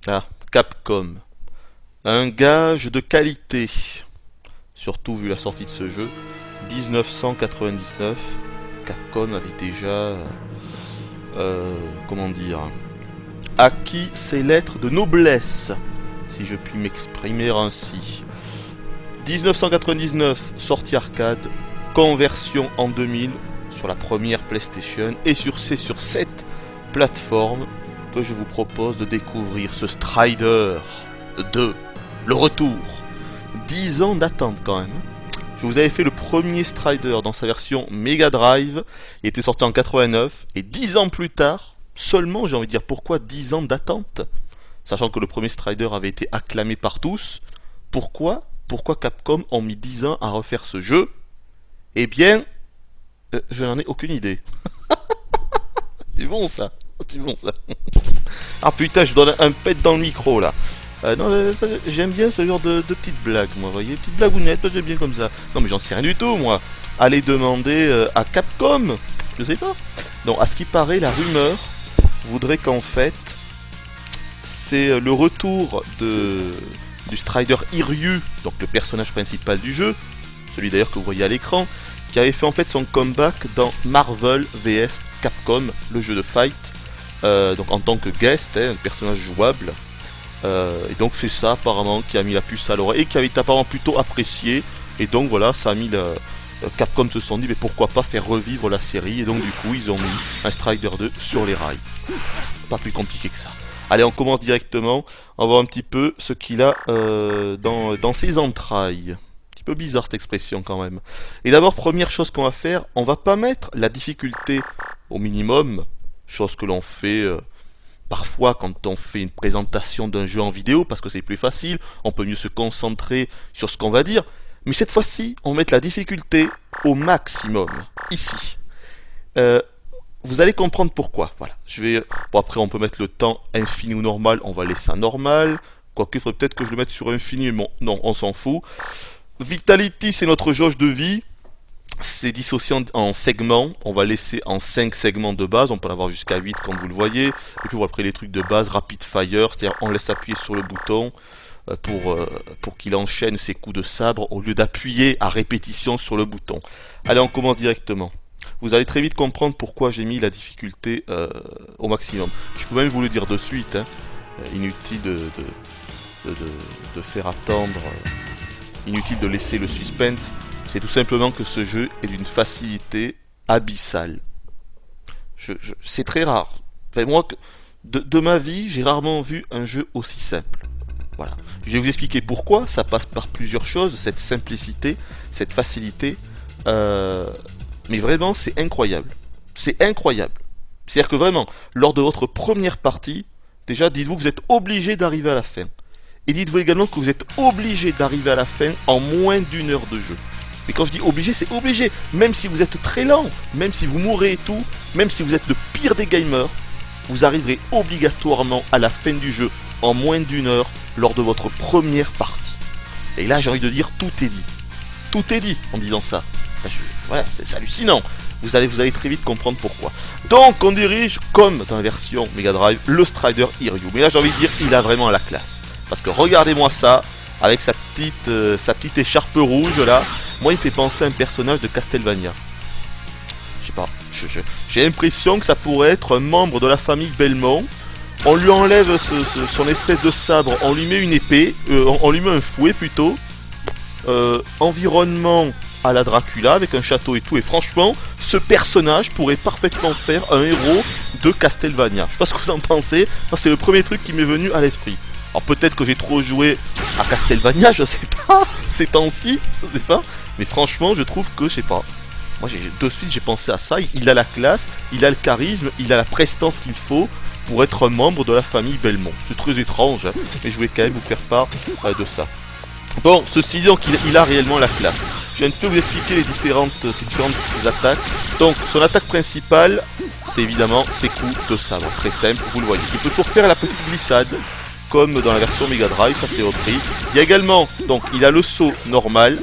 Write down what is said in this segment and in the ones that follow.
Ah, Capcom. Un gage de qualité. Surtout vu la sortie de ce jeu. 1999. Capcom avait déjà... comment dire, acquis ses lettres de noblesse, si je puis m'exprimer ainsi. 1999, sortie arcade, conversion en 2000 sur la première PlayStation, et c'est sur cette plateforme que je vous propose de découvrir ce Strider 2, le retour. 10 ans d'attente quand même. Je vous avais fait le premier Strider dans sa version Mega Drive, il était sorti en 89, et 10 ans plus tard, seulement, j'ai envie de dire, pourquoi 10 ans d'attente? Sachant que le premier Strider avait été acclamé par tous, pourquoi Capcom ont mis 10 ans à refaire ce jeu? Eh bien, je n'en ai aucune idée. C'est bon ça, c'est bon ça. Ah putain, je donne un pet dans le micro là. Non, j'aime bien ce genre de petites blagues, moi, vous voyez, petites blagounettes, j'aime bien comme ça. Non, mais j'en sais rien du tout, moi. Allez demander à Capcom, je sais pas. Donc, à ce qui paraît, la rumeur voudrait qu'en fait, c'est le retour du Strider Hiryu, donc le personnage principal du jeu, celui d'ailleurs que vous voyez à l'écran, qui avait fait en fait son comeback dans Marvel vs Capcom, le jeu de fight, donc en tant que guest, un personnage jouable. Et donc c'est ça apparemment qui a mis la puce à l'oreille et qui avait été apparemment plutôt apprécié. Et donc voilà, ça a mis Capcom se sont dit mais pourquoi pas faire revivre la série. Et donc du coup ils ont mis un Strider 2 sur les rails. Pas plus compliqué que ça. Allez, on commence directement. On va voir un petit peu ce qu'il a dans ses entrailles. Un petit peu bizarre cette expression quand même. Et d'abord, première chose qu'on va faire, on va pas mettre la difficulté au minimum, chose que l'on fait parfois quand on fait une présentation d'un jeu en vidéo, parce que c'est plus facile, on peut mieux se concentrer sur ce qu'on va dire. Mais cette fois-ci, on va mettre la difficulté au maximum, ici. Vous allez comprendre pourquoi. Voilà. Bon, après, on peut mettre le temps infini ou normal, on va laisser un normal. Quoique, il faudrait peut-être que je le mette sur infini, mais bon, non, on s'en fout. Vitality, c'est notre jauge de vie. C'est dissocié en segments, on va laisser en 5 segments de base, on peut en avoir jusqu'à 8 comme vous le voyez, et puis après les trucs de base, rapid fire, c'est-à-dire on laisse appuyer sur le bouton pour qu'il enchaîne ses coups de sabre au lieu d'appuyer à répétition sur le bouton. Allez, on commence directement. Vous allez très vite comprendre pourquoi j'ai mis la difficulté au maximum. Je peux même vous le dire de suite, hein. Inutile de faire attendre, inutile de laisser le suspense. C'est tout simplement que ce jeu est d'une facilité abyssale. C'est très rare. Enfin, moi, de ma vie, j'ai rarement vu un jeu aussi simple. Voilà. Je vais vous expliquer pourquoi. Ça passe par plusieurs choses, cette simplicité, cette facilité. Mais vraiment, c'est incroyable. C'est incroyable. C'est-à-dire que vraiment, lors de votre première partie, déjà, dites-vous que vous êtes obligé d'arriver à la fin. Et dites-vous également que vous êtes obligé d'arriver à la fin en moins d'1 heure de jeu. Mais quand je dis obligé, c'est obligé. Même si vous êtes très lent, même si vous mourrez et tout, même si vous êtes le pire des gamers, vous arriverez obligatoirement à la fin du jeu en moins d'1 heure lors de votre première partie. Et là, j'ai envie de dire, tout est dit. Tout est dit en disant ça. Voilà, c'est hallucinant. Vous allez très vite comprendre pourquoi. Donc, on dirige, comme dans la version Mega Drive, le Strider Hiryu. Mais là, j'ai envie de dire, il a vraiment la classe. Parce que regardez-moi ça, avec sa petite écharpe rouge là. Moi, il me fait penser à un personnage de Castlevania. Je sais pas. J'ai l'impression que ça pourrait être un membre de la famille Belmont. On lui enlève son espèce de sabre, on lui met une épée, on lui met un fouet plutôt. Environnement à la Dracula avec un château et tout. Et franchement, ce personnage pourrait parfaitement faire un héros de Castlevania. Je sais pas ce que vous en pensez. C'est le premier truc qui m'est venu à l'esprit. Alors peut-être que j'ai trop joué à Castlevania, je sais pas, ces temps-ci, je sais pas. Mais franchement, je trouve que, je sais pas. Moi, de suite, j'ai pensé à ça. Il a la classe, il a le charisme, il a la prestance qu'il faut pour être un membre de la famille Belmont. C'est très étrange, hein, mais je voulais quand même vous faire part de ça. Bon, ceci dit, donc, il a réellement la classe. Je vais un petit peu vous expliquer ces différentes attaques. Donc, son attaque principale, c'est évidemment ses coups de sabre. Très simple, vous le voyez. Il peut toujours faire la petite glissade, comme dans la version Mega Drive, ça c'est repris. Il y a également, donc, il a le saut normal.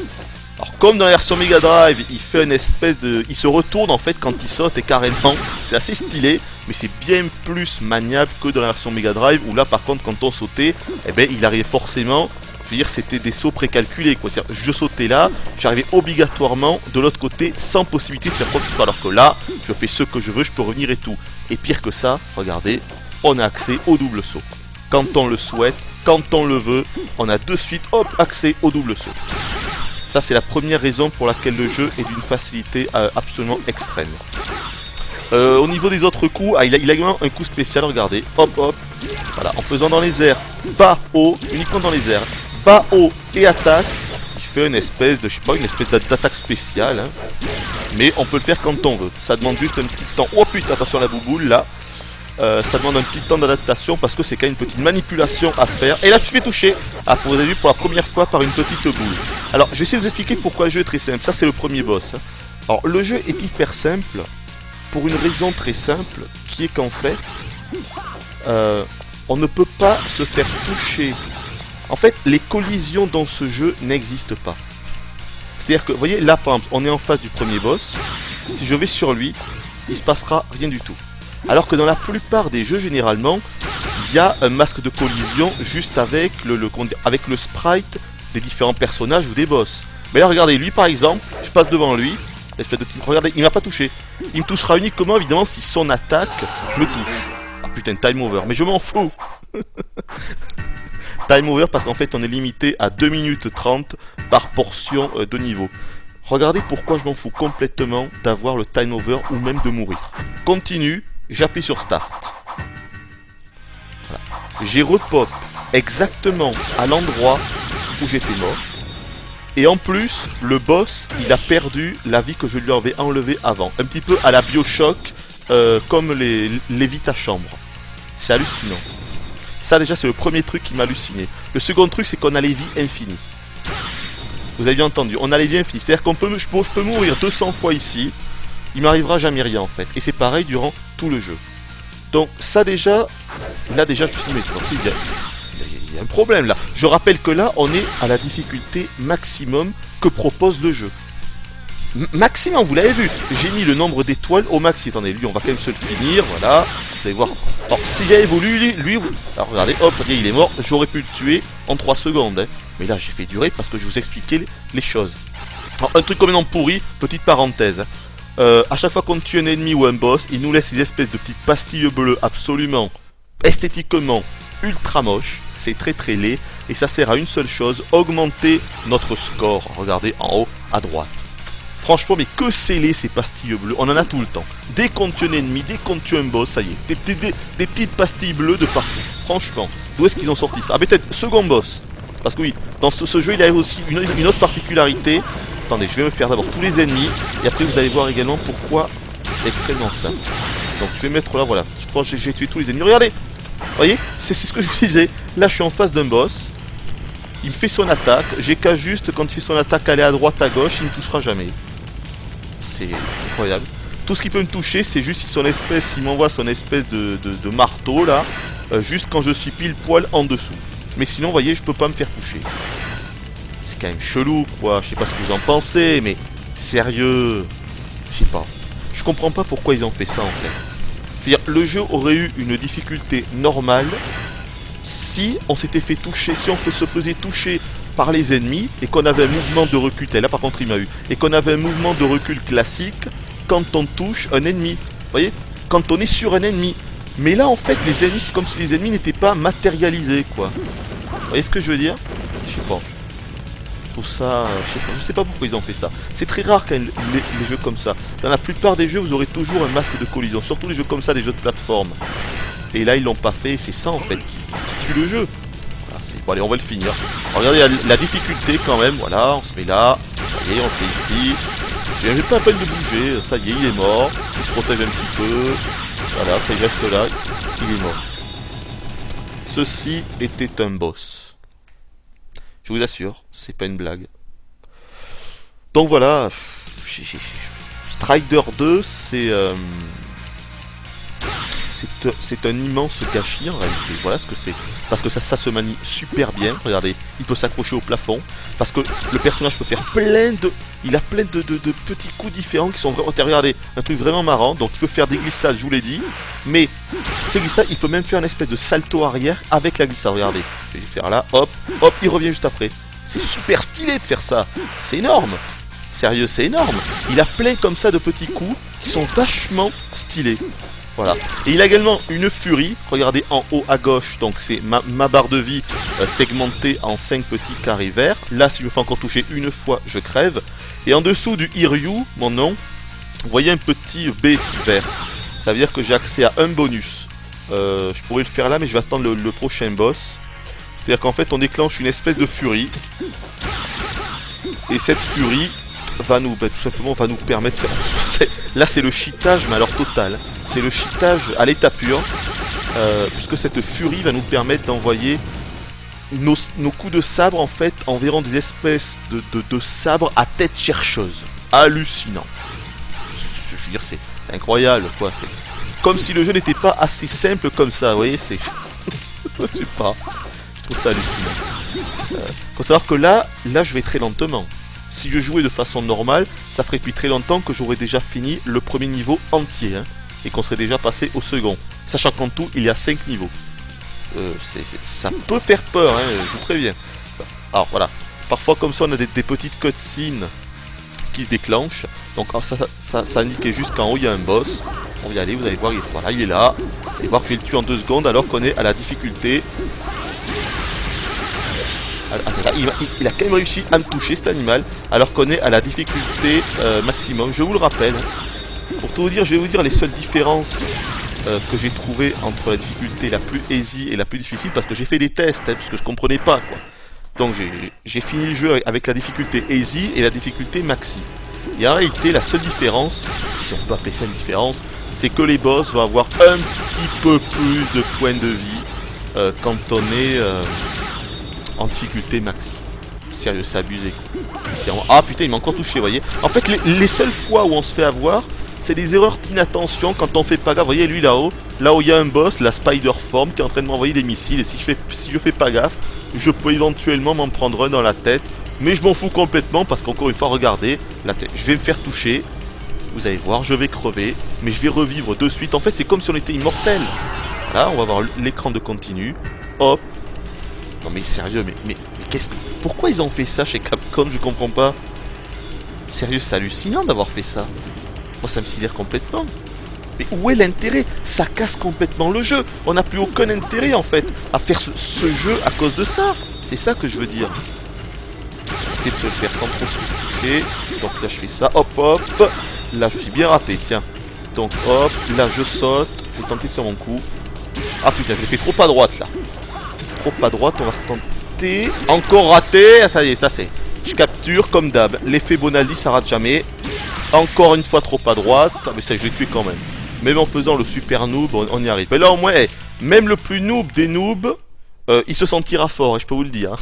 Alors, Comme dans la version Mega Drive, il fait une espèce de... Il se retourne en fait quand il saute et carrément, c'est assez stylé, mais c'est bien plus maniable que dans la version Mega Drive, où là par contre quand on sautait, eh ben il arrivait forcément... Je veux dire, c'était des sauts précalculés, quoi. C'est-à-dire, je sautais là, j'arrivais obligatoirement de l'autre côté sans possibilité de faire quoi que ce soit. Alors que là, je fais ce que je veux, je peux revenir et tout. Et pire que ça, regardez, on a accès au double saut. Quand on le souhaite, quand on le veut, on a de suite, hop, accès au double saut. Ça, c'est la première raison pour laquelle le jeu est d'une facilité absolument extrême. Au niveau des autres coups, il a également un coup spécial, regardez, hop, hop. Voilà, en faisant dans les airs, bas, haut, uniquement dans les airs. Bas, haut et attaque, il fait une espèce de, je sais pas, une espèce d'attaque spéciale, hein. Mais on peut le faire quand on veut. Ça demande juste un petit temps. Oh putain, attention à la bouboule là. Ça demande un petit temps d'adaptation parce que c'est quand même une petite manipulation à faire. Et là, tu fais toucher. Ah, vous avez vu pour la première fois par une petite boule. Alors, je vais essayer de vous expliquer pourquoi le jeu est très simple. Ça, c'est le premier boss. Alors, le jeu est hyper simple pour une raison très simple qui est qu'en fait, on ne peut pas se faire toucher. En fait, les collisions dans ce jeu n'existent pas. C'est-à-dire que, vous voyez, là, par exemple, on est en face du premier boss. Si je vais sur lui, il se passera rien du tout. Alors que dans la plupart des jeux, généralement, il y a un masque de collision juste avec avec le sprite des différents personnages ou des boss. Mais là, regardez, lui, par exemple, je passe devant lui. Regardez, il m'a pas touché. Il me touchera uniquement, évidemment, si son attaque me touche. Ah putain, time over. Mais je m'en fous. Time over parce qu'en fait on est limité à 2 minutes 30 par portion de niveau. Regardez pourquoi je m'en fous complètement d'avoir le time over ou même de mourir. Continue, j'appuie sur start. Voilà. J'ai repop exactement à l'endroit où j'étais mort. Et en plus, le boss, il a perdu la vie que je lui avais enlevée avant. Un petit peu à la Bioshock, comme les Vita chambre. C'est hallucinant. Ça déjà c'est le premier truc qui m'a halluciné. Le second truc c'est qu'on a les vies infinies. Vous avez bien entendu, on a les vies infinies. C'est-à-dire qu'on peut, je peux mourir 200 fois ici, il m'arrivera jamais rien en fait. Et c'est pareil durant tout le jeu. Donc ça déjà, là déjà je me suis dit mais c'est parti, il y a un problème là. Je rappelle que là on est à la difficulté maximum que propose le jeu. Maximum, vous l'avez vu, j'ai mis le nombre d'étoiles au maxi. Attendez, lui on va quand même se le finir, voilà. Vous allez voir. Alors s'il a évolué, lui, alors regardez, hop, regardez, il est mort, j'aurais pu le tuer en 3 secondes. Hein. Mais là j'ai fait durer parce que je vous expliquais les choses. Alors un truc complètement pourri, petite parenthèse. À chaque fois qu'on tue un ennemi ou un boss, il nous laisse ces espèces de petites pastilles bleues absolument, esthétiquement, ultra moches. C'est très très laid et ça sert à une seule chose, augmenter notre score. Regardez en haut à droite. Franchement, mais que c'est laid ces pastilles bleues, on en a tout le temps. Dès qu'on tue un ennemi, dès qu'on tue un boss, ça y est, des petites pastilles bleues de partout. Franchement, d'où est-ce qu'ils ont sorti ça? Ah, peut-être second boss. Parce que oui, dans ce jeu, il y a aussi une autre particularité. Attendez, je vais me faire d'abord tous les ennemis, et après vous allez voir également pourquoi c'est extrêmement simple. Donc je vais mettre là, voilà, je crois que j'ai tué tous les ennemis. Regardez, vous voyez, c'est ce que je vous disais. Là, je suis en face d'un boss. Il me fait son attaque, j'ai qu'à juste, quand il fait son attaque, aller à droite, à gauche, il ne me touchera jamais. C'est incroyable. Tout ce qui peut me toucher, c'est juste s'il m'envoie son espèce de marteau là, juste quand je suis pile poil en dessous. Mais sinon, vous voyez, je peux pas me faire toucher. C'est quand même chelou, quoi. Je sais pas ce que vous en pensez, mais sérieux, je sais pas. Je comprends pas pourquoi ils ont fait ça en fait. C'est-à-dire, le jeu aurait eu une difficulté normale si on s'était fait toucher, si on se faisait toucher par les ennemis et qu'on avait un mouvement de recul, là par contre il m'a eu, et qu'on avait un mouvement de recul classique quand on touche un ennemi, vous voyez, quand on est sur un ennemi. Mais là en fait les ennemis, c'est comme si les ennemis n'étaient pas matérialisés quoi. Vous voyez ce que je veux dire? Je sais pas. Je trouve ça, je sais pas pourquoi ils ont fait ça. C'est très rare quand les jeux comme ça. Dans la plupart des jeux vous aurez toujours un masque de collision, surtout les jeux comme ça, des jeux de plateforme. Et là ils l'ont pas fait, c'est ça en fait qui tue le jeu. Bon allez, on va le finir. Alors, regardez la difficulté quand même, voilà, on se met là, voyez, on le fait ici. J'ai pas la peine de bouger, ça y est, il est mort, il se protège un petit peu, voilà, ça il reste là, il est mort. Ceci était un boss. Je vous assure, c'est pas une blague. Donc voilà, Strider 2, c'est c'est un immense gâchis en réalité. Voilà ce que c'est. Parce que ça se manie super bien. Regardez, il peut s'accrocher au plafond. Parce que le personnage peut faire il a plein de petits coups différents qui sont vraiment... Regardez, un truc vraiment marrant. Donc il peut faire des glissades, je vous l'ai dit. Mais ces glissades, il peut même faire une espèce de salto arrière avec la glissade. Regardez, je vais faire là, hop, hop, il revient juste après. C'est super stylé de faire ça. C'est énorme. Sérieux, c'est énorme. Il a plein comme ça de petits coups qui sont vachement stylés. Voilà. Et il a également une furie. Regardez en haut à gauche. Donc c'est ma barre de vie segmentée en 5 petits carrés verts. Là, si je me fais encore toucher une fois, je crève. Et en dessous du Hiryu, mon nom, vous voyez un petit B vert. Ça veut dire que j'ai accès à un bonus. Je pourrais le faire là, mais je vais attendre le prochain boss. C'est-à-dire qu'en fait, on déclenche une espèce de furie. Et cette furie va nous, tout simplement, va nous permettre... Là, c'est le cheatage, mais alors total. C'est le cheatage à l'état pur. Puisque cette furie va nous permettre d'envoyer nos coups de sabre, en fait, environ des espèces de sabres à tête chercheuse. Hallucinant. Je veux dire, c'est incroyable, quoi. C'est comme si le jeu n'était pas assez simple comme ça, vous voyez, c'est... Je sais pas. Je trouve ça hallucinant. Faut savoir que là, je vais très lentement. Si je jouais de façon normale, ça ferait depuis très longtemps que j'aurais déjà fini le premier niveau entier, hein, et qu'on serait déjà passé au second. Sachant qu'en tout, il y a 5 niveaux. Ça peut faire peur, hein, je vous préviens. Alors voilà, parfois comme ça, on a des petites cutscenes qui se déclenchent. Donc ça indiquait juste qu'en haut, il y a un boss. On va y aller, vous allez voir, il est là. Vous allez voir que je vais le tuer en 2 secondes alors qu'on est à la difficulté... Il a quand même réussi à me toucher cet animal alors qu'on est à la difficulté maximum. Je vous le rappelle. Pour tout vous dire, je vais vous dire les seules différences que j'ai trouvées entre la difficulté la plus easy et la plus difficile, parce que j'ai fait des tests, hein, parce que je comprenais pas, quoi. Donc j'ai fini le jeu avec la difficulté easy et la difficulté maxi. Et en réalité, la seule différence, si on peut appeler ça une différence, c'est que les boss vont avoir un petit peu plus de points de vie quand on est... en difficulté maxi. Sérieux, c'est abusé. Ah putain, il m'a encore touché, vous voyez. En fait, les seules fois où on se fait avoir, c'est des erreurs d'inattention quand on fait pas gaffe. Vous voyez, lui là-haut, il y a un boss, la Spider Form, qui est en train de m'envoyer des missiles. Et si je fais pas gaffe, je peux éventuellement m'en prendre un dans la tête. Mais je m'en fous complètement parce qu'encore une fois, regardez, la tête. Je vais me faire toucher. Vous allez voir, je vais crever. Mais je vais revivre de suite. En fait, c'est comme si on était immortel. Là, on va voir l'écran de continu. Hop. Non mais sérieux, mais qu'est-ce que... Pourquoi ils ont fait ça chez Capcom? Je comprends pas. Sérieux, c'est hallucinant d'avoir fait ça. Moi ça me sidère complètement. Mais où est l'intérêt? Ça casse complètement le jeu. On n'a plus aucun intérêt en fait à faire ce jeu à cause de ça. C'est ça que je veux dire. C'est de se faire sans trop se toucher. Donc là je fais ça, hop hop. Là je suis bien raté, tiens. Donc hop, là je saute. Je vais tenter sur mon coup. Ah putain, je l'ai fait trop à droite là. Trop à droite, on va retenter. Encore raté, ça y est, ça c'est. Je capture comme d'hab. L'effet Bonaldi, ça rate jamais. Encore une fois trop à droite. Ah, mais ça, je l'ai tué quand même. Même en faisant le super noob, on y arrive. Mais là, au moins, même le plus noob des noobs, il se sentira fort, je peux vous le dire.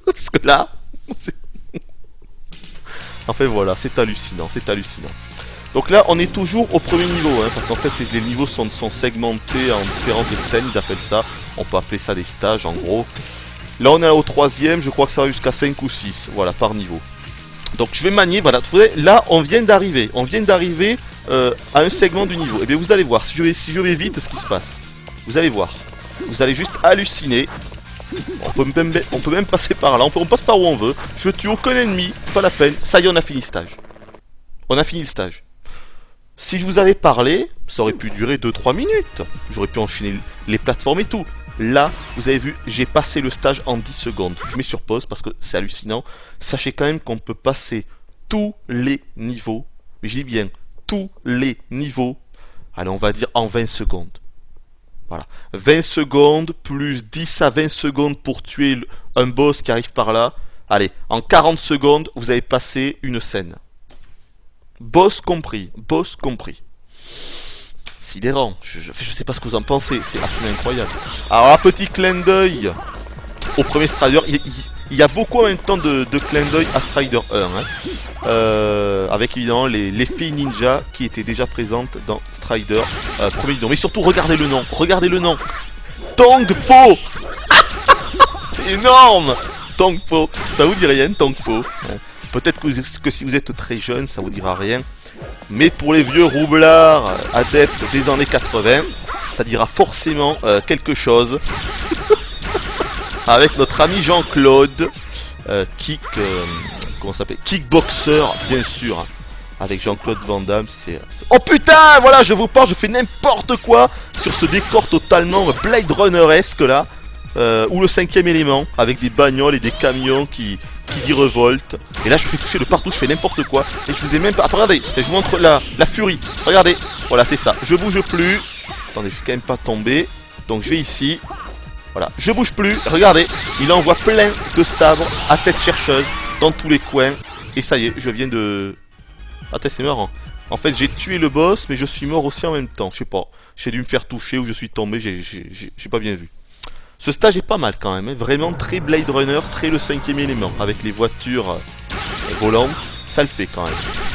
Parce que là, enfin voilà, c'est hallucinant, c'est hallucinant. Donc là, on est toujours au premier niveau, hein, parce qu'en fait, les niveaux sont segmentés en différentes scènes, ils appellent ça. On peut appeler ça des stages, en gros. Là, on est au 3ème, je crois que ça va jusqu'à 5 ou 6, voilà, par niveau. Donc, je vais manier, voilà. Là, on vient d'arriver. À un segment du niveau. Et bien, vous allez voir, si je vais vite, ce qui se passe. Vous allez voir. Vous allez juste halluciner. On peut même passer par là, on passe par où on veut. Je tue aucun ennemi, pas la peine. Ça y est, on a fini le stage. On a fini le stage. Si je vous avais parlé, ça aurait pu durer 2-3 minutes. J'aurais pu enchaîner les plateformes et tout. Là, vous avez vu, j'ai passé le stage en 10 secondes. Je mets sur pause parce que c'est hallucinant. Sachez quand même qu'on peut passer tous les niveaux. Mais je dis bien, tous les niveaux. Allez, on va dire en 20 secondes. Voilà. 20 secondes plus 10 à 20 secondes pour tuer un boss qui arrive par là. Allez, en 40 secondes, vous avez passé une scène. Boss compris, boss compris. Sidérant, je sais pas ce que vous en pensez, c'est absolument incroyable. Alors un petit clin d'œil au premier Strider, Il y a beaucoup en même temps de clins d'œil à Strider 1, avec évidemment l'effet ninja qui était déjà présente dans Strider premier bidon. Mais surtout, regardez le nom, Tongpo. C'est énorme. Tongpo, ça vous dit rien, Tongpo? Peut-être que si vous êtes très jeune, ça vous dira rien. Mais pour les vieux roublards adeptes des années 80, ça dira forcément quelque chose. Avec notre ami Jean-Claude, comment ça s'appelle, kickboxer, bien sûr. Avec Jean-Claude Van Damme, c'est... Oh putain, voilà, je vous parle, je fais n'importe quoi sur ce décor totalement Blade Runner-esque là. Ou le cinquième élément, avec des bagnoles et des camions qui virevoltent. Et là je fais toucher de partout, je fais n'importe quoi. Et je vous ai même pas... Attends, regardez, je vous montre la furie. Regardez, voilà, c'est ça. Je bouge plus. Attendez, je vais quand même pas tomber. Donc je vais ici. Voilà, je bouge plus. Regardez, il envoie plein de sabres à tête chercheuse dans tous les coins. Et ça y est, je viens de... Attends, c'est marrant. En fait, j'ai tué le boss, mais je suis mort aussi en même temps. Je sais pas. J'ai dû me faire toucher ou je suis tombé, j'ai pas bien vu. Ce stage est pas mal quand même, hein. Vraiment très Blade Runner, très le cinquième élément, avec les voitures volantes, ça le fait quand même.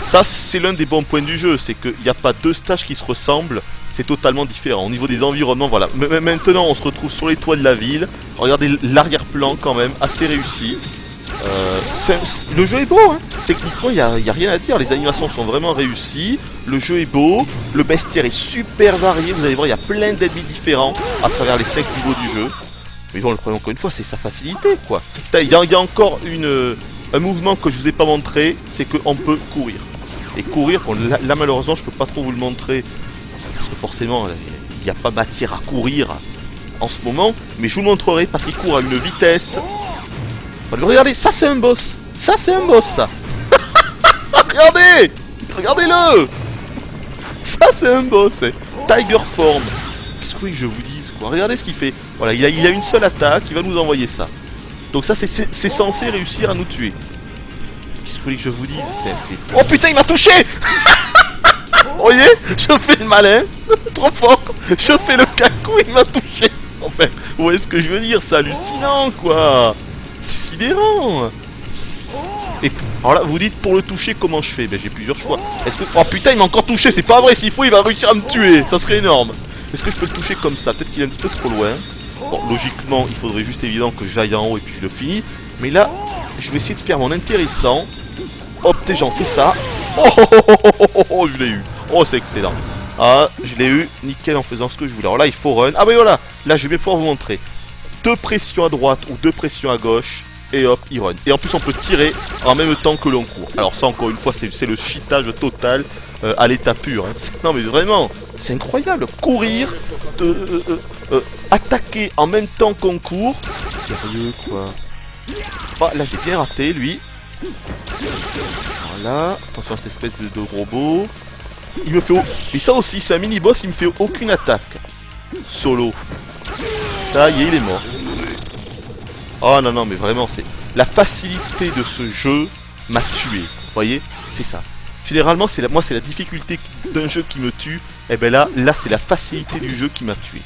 Ça, c'est l'un des bons points du jeu, c'est qu'il n'y a pas deux stages qui se ressemblent, c'est totalement différent. Au niveau des environnements, voilà. Maintenant, on se retrouve sur les toits de la ville. Regardez l'arrière-plan quand même, assez réussi. Le jeu est beau, hein. Techniquement il y a rien à dire, les animations sont vraiment réussies, le jeu est beau, le bestiaire est super varié, vous allez voir il y a plein d'ennemis différents à travers les 5 niveaux du jeu. Mais bon, le problème encore une fois c'est sa facilité quoi. Il y a encore un mouvement que je vous ai pas montré, c'est qu'on peut courir. Et courir, bon, là malheureusement je peux pas trop vous le montrer, parce que forcément il n'y a pas matière à courir en ce moment, mais je vous le montrerai parce qu'il court à une vitesse... Regardez, ça c'est un boss. Ça c'est un boss, ça. Regardez, regardez-le. Ça c'est un boss. Tiger Form. Qu'est-ce que je vous dise quoi? Regardez ce qu'il fait. Voilà, il a une seule attaque. Il va nous envoyer ça. Donc ça c'est censé réussir à nous tuer. Qu'est-ce que je vous dise? Oh putain, il m'a touché. Vous voyez? Je fais le malin. Trop fort. Je fais le cacou, il m'a touché. Enfin, vous voyez ce que je veux dire? C'est hallucinant quoi. C'est sidérant. Et alors là, vous dites pour le toucher comment je fais? Ben j'ai plusieurs choix. Est-ce que... Oh putain, il m'a encore touché, c'est pas vrai, s'il faut il va réussir à me tuer. Ça serait énorme. Est-ce que je peux le toucher comme ça? Peut-être qu'il est un petit peu trop loin. Bon, logiquement, il faudrait juste évidemment que j'aille en haut et puis je le finis. Mais là, je vais essayer de faire mon intéressant. Hop, j'en fais ça. Oh, je l'ai eu. Oh, c'est excellent. Ah, je l'ai eu, nickel en faisant ce que je voulais. Alors là, il faut run. Ah ben voilà, là je vais bien pouvoir vous montrer. 2 pressions à droite ou 2 pressions à gauche et hop, il run. Et en plus on peut tirer en même temps que l'on court. Alors ça encore une fois c'est le cheatage total à l'état pur, hein. Non mais vraiment, c'est incroyable. Courir, attaquer en même temps qu'on court. Sérieux quoi. Oh, là j'ai bien raté lui. Voilà, attention à cette espèce de robot. Il me fait... Mais ça aussi c'est un mini boss, il me fait aucune attaque. Solo. Ça y est, il est mort. Oh non, non, mais vraiment, c'est... La facilité de ce jeu m'a tué. Vous voyez? C'est ça. Généralement, moi, c'est la difficulté d'un jeu qui me tue. Et ben là c'est la facilité du jeu qui m'a tué.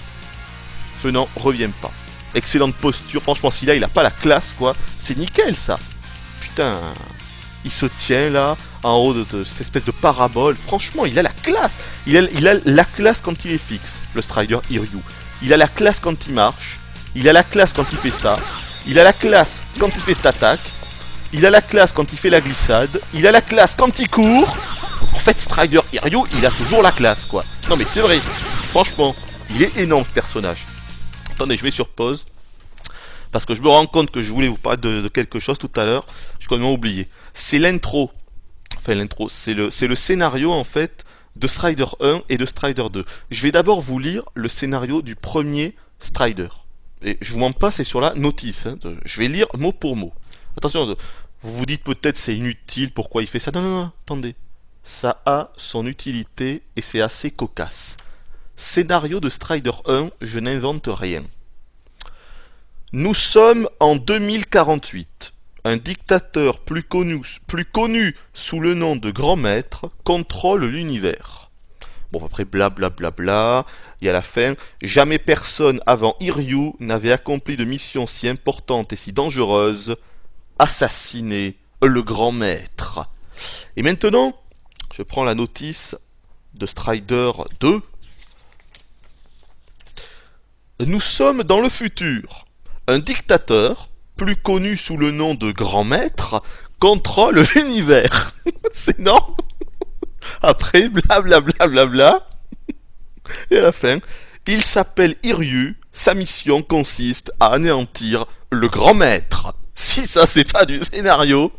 Je n'en reviens pas. Excellente posture. Franchement, si là, il a pas la classe, quoi. C'est nickel, ça. Putain. Il se tient, là, en haut de cette espèce de parabole. Franchement, il a la classe. Il a la classe quand il est fixe, le Strider Hiryu. Il a la classe quand il marche. Il a la classe quand il fait ça. Il a la classe quand il fait cette attaque. Il a la classe quand il fait la glissade. Il a la classe quand il court. En fait, Strider Hiryu, il a toujours la classe, quoi. Non, mais c'est vrai. Franchement, il est énorme, ce personnage. Attendez, je mets sur pause. Parce que je me rends compte que je voulais vous parler de quelque chose tout à l'heure. J'ai complètement oublié. C'est l'intro. Enfin, l'intro. C'est le scénario, en fait, de Strider 1 et de Strider 2. Je vais d'abord vous lire le scénario du premier Strider. Et je vous mens pas, c'est sur la notice. Hein. Je vais lire mot pour mot. Attention, vous vous dites peut-être c'est inutile, pourquoi il fait ça? Non, non, non, attendez. Ça a son utilité et c'est assez cocasse. Scénario de Strider 1, je n'invente rien. Nous sommes en 2048. Un dictateur plus connu sous le nom de Grand Maître contrôle l'univers. Bon, après blablabla, et à la fin, jamais personne avant Hiryu n'avait accompli de mission si importante et si dangereuse, assassiner le grand maître. Et maintenant, je prends la notice de Strider 2. Nous sommes dans le futur. Un dictateur, plus connu sous le nom de grand maître, contrôle l'univers. C'est énorme. Après, blablabla, bla, bla, bla. Et à la fin, il s'appelle Hiryu. Sa mission consiste à anéantir le grand maître. Si ça c'est pas du scénario,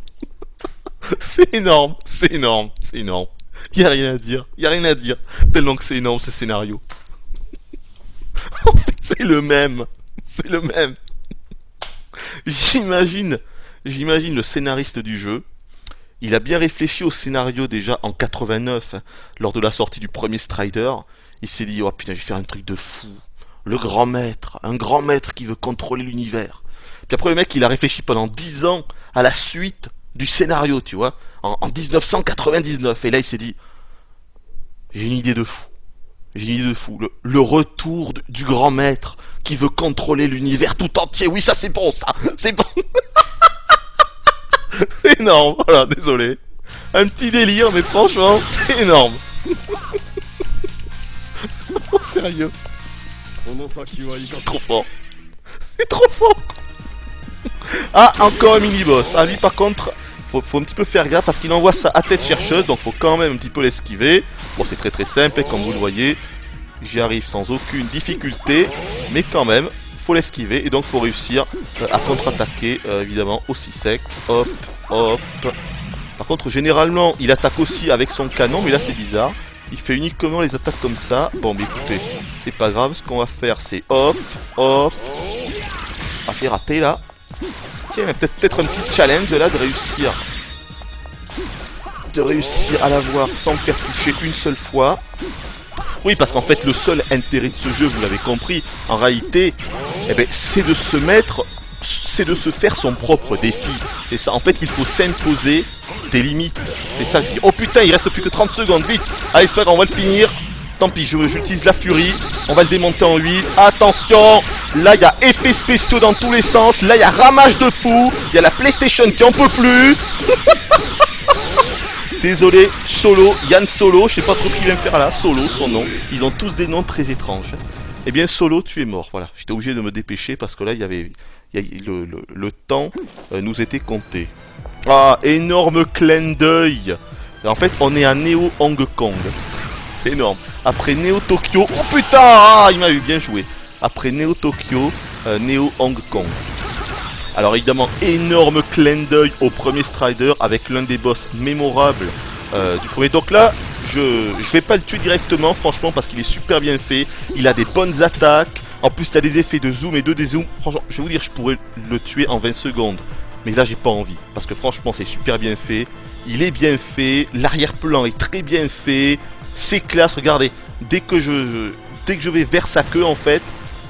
c'est énorme, c'est énorme, c'est énorme. Y a rien à dire, y a rien à dire. Tellement que c'est énorme ce scénario. En fait, c'est le même, c'est le même. J'imagine le scénariste du jeu. Il a bien réfléchi au scénario déjà en 89, lors de la sortie du premier Strider. Il s'est dit, oh putain, je vais faire un truc de fou. Le grand maître, un grand maître qui veut contrôler l'univers. Puis après le mec, il a réfléchi pendant 10 ans à la suite du scénario, tu vois, en 1999. Et là, il s'est dit, j'ai une idée de fou. J'ai une idée de fou. Le retour du grand maître qui veut contrôler l'univers tout entier. Oui, ça c'est bon, ça. C'est bon. C'est énorme. Voilà, désolé. Un petit délire, mais franchement, c'est énorme. Oh, sérieux. Trop fort. C'est trop fort. Ah, encore un mini-boss. Ah, lui, par contre, faut un petit peu faire gaffe parce qu'il envoie ça à tête chercheuse, donc faut quand même un petit peu l'esquiver. Bon, c'est très très simple, et comme vous le voyez, j'y arrive sans aucune difficulté, mais quand même, faut l'esquiver, et donc faut réussir à contre-attaquer, évidemment, aussi sec. Hop, hop. Par contre, généralement, il attaque aussi avec son canon, mais là, c'est bizarre. Il fait uniquement les attaques comme ça. Bon, mais écoutez, c'est pas grave, ce qu'on va faire, c'est hop, hop. Ah, j'ai raté, là. Tiens, peut-être un petit challenge, là, de réussir à l'avoir sans me faire toucher une seule fois. Oui, parce qu'en fait, le seul intérêt de ce jeu, vous l'avez compris, en réalité, eh ben, c'est de se faire son propre défi. C'est ça, en fait, il faut s'imposer des limites. C'est ça, je dis, oh putain, il reste plus que 30 secondes, vite. Allez, c'est pas grave, on va le finir. Tant pis, j'utilise la furie. On va le démonter en 8. Attention, là, il y a effets spéciaux dans tous les sens. Là, il y a ramage de fou. Il y a la PlayStation qui en peut plus. Désolé, Solo, Yann Solo, je sais pas trop ce qu'il vient de faire là, Solo, son nom. Ils ont tous des noms très étranges. Eh bien, Solo, tu es mort, voilà. J'étais obligé de me dépêcher parce que là, le temps nous était compté. Ah, énorme clin d'œil. En fait, on est à Neo Hong Kong. C'est énorme. Après Neo Tokyo, oh putain, ah, il m'a eu, bien joué. Après Neo Tokyo, Neo Hong Kong. Alors évidemment, énorme clin d'œil au premier Strider avec l'un des boss mémorables du premier. Donc là, je vais pas le tuer directement, franchement, parce qu'il est super bien fait. Il a des bonnes attaques. En plus, il a des effets de zoom et de dézoom. Franchement, je vais vous dire, je pourrais le tuer en 20 secondes. Mais là, j'ai pas envie. Parce que franchement, c'est super bien fait. Il est bien fait. L'arrière-plan est très bien fait. C'est classe, regardez. Dès que je vais vers sa queue, en fait,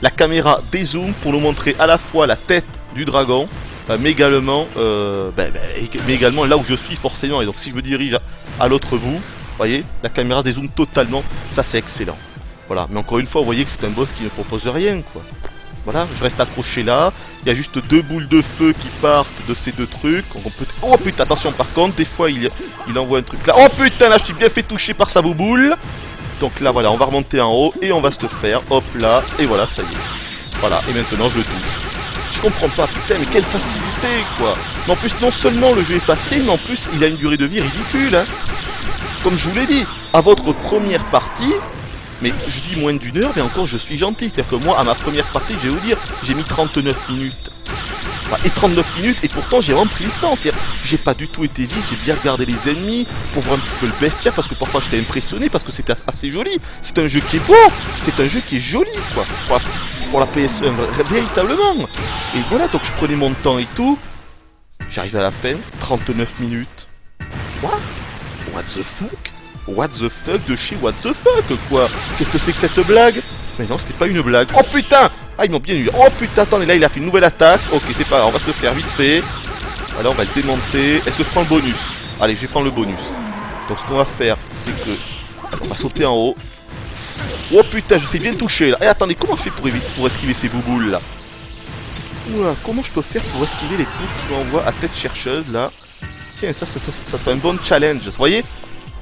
la caméra dézoome pour nous montrer à la fois la tête du dragon, mais également là où je suis forcément. Et donc si je me dirige à l'autre bout, vous voyez, la caméra dézoome totalement. Ça c'est excellent. Voilà, mais encore une fois, vous voyez que c'est un boss qui ne propose rien, quoi. Voilà, je reste accroché là. Il y a juste deux boules de feu qui partent de ces deux trucs. On peut... Oh putain, attention par contre, des fois il envoie un truc là. Oh putain, là je suis bien fait toucher par sa bouboule. Donc là voilà, on va remonter en haut et on va se le faire. Hop là, et voilà, ça y est. Voilà, et maintenant je le touche. Je comprends pas, putain, mais quelle facilité, quoi. Mais en plus, non seulement le jeu est facile, mais en plus, il a une durée de vie ridicule, hein. Comme je vous l'ai dit, à votre première partie, mais je dis moins d'une heure, mais encore, je suis gentil. C'est-à-dire que moi, à ma première partie, je vais vous dire, j'ai mis 39 minutes. Enfin, et 39 minutes, et pourtant, j'ai vraiment pris le temps. C'est-à-dire, j'ai pas du tout été vite, j'ai bien regardé les ennemis, pour voir un petit peu le bestiaire, parce que parfois, j'étais impressionné, parce que c'était assez joli. C'est un jeu qui est beau, c'est un jeu qui est joli, quoi. Pour la PS1, véritablement. Et voilà, donc je prenais mon temps et tout. J'arrive à la fin, 39 minutes. What? What the fuck? What the fuck de chez What the fuck, quoi? Qu'est-ce que c'est que cette blague? Mais non, c'était pas une blague. Oh putain! Ah, ils m'ont bien eu. Oh putain, attendez, là, il a fait une nouvelle attaque. Ok, c'est pas grave, on va se le faire vite fait. Alors, on va le démonter. Est-ce que je prends le bonus? Allez, je vais prendre le bonus. Donc, ce qu'on va faire, c'est que... Alors, on va sauter en haut. Oh putain, je fais bien toucher là. Et attendez, comment je fais pour esquiver ces bouboules là? Oula, comment je peux faire pour esquiver les coups qui m'envoient à tête chercheuse, là? Tiens, ça serait un bon challenge. Vous voyez?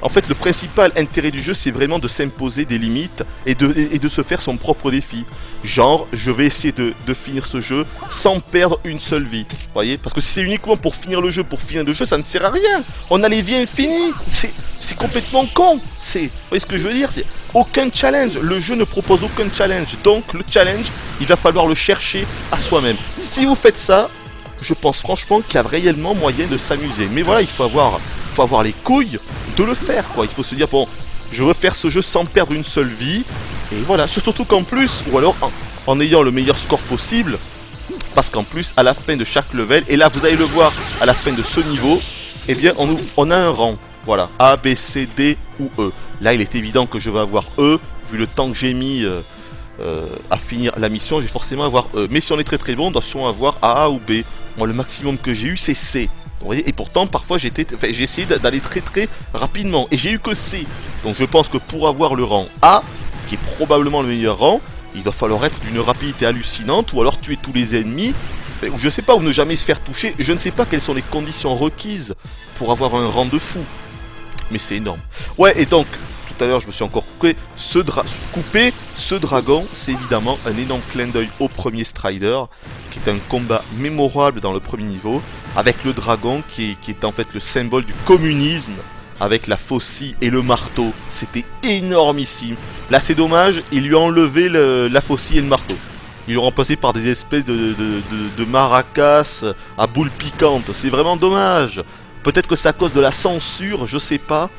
En fait, le principal intérêt du jeu, c'est vraiment de s'imposer des limites et de se faire son propre défi. Genre, je vais essayer de finir ce jeu sans perdre une seule vie. Vous voyez? Parce que si c'est uniquement pour finir le jeu, ça ne sert à rien. On a les vies infinies. C'est complètement con. Vous voyez ce que je veux dire? C'est aucun challenge. Le jeu ne propose aucun challenge. Donc, le challenge, il va falloir le chercher à soi-même. Si vous faites ça, je pense franchement qu'il y a réellement moyen de s'amuser. Mais voilà, il faut avoir les couilles de le faire, quoi. Il faut se dire, bon, je veux faire ce jeu sans perdre une seule vie. Et voilà, surtout qu'en plus, ou alors en ayant le meilleur score possible, parce qu'en plus, à la fin de chaque level, et là vous allez le voir, à la fin de ce niveau, eh bien, on a un rang. Voilà, A, B, C, D ou E. Là, il est évident que je vais avoir E, vu le temps que j'ai mis à finir la mission, je vais forcément avoir E. Mais si on est très très bon, on doit sûrement avoir A ou B. Moi, le maximum que j'ai eu, c'est C. Vous voyez, et pourtant, parfois, j'ai essayé d'aller très très rapidement. Et j'ai eu que C. Donc je pense que pour avoir le rang A, qui est probablement le meilleur rang, il va falloir être d'une rapidité hallucinante, ou alors tuer tous les ennemis, ou je sais pas, ou ne jamais se faire toucher. Je ne sais pas quelles sont les conditions requises pour avoir un rang de fou. Mais c'est énorme. Ouais, et donc, tout à l'heure, je me suis encore coupé. Ce dragon, c'est évidemment un énorme clin d'œil au premier Strider, qui est un combat mémorable dans le premier niveau, avec le dragon qui est en fait le symbole du communisme, avec la faucille et le marteau. C'était énormissime. Là, c'est dommage, ils lui ont enlevé la faucille et le marteau. Ils l'ont remplacé par des espèces de maracas à boules piquantes. C'est vraiment dommage. Peut-être que c'est à cause de la censure, je sais pas.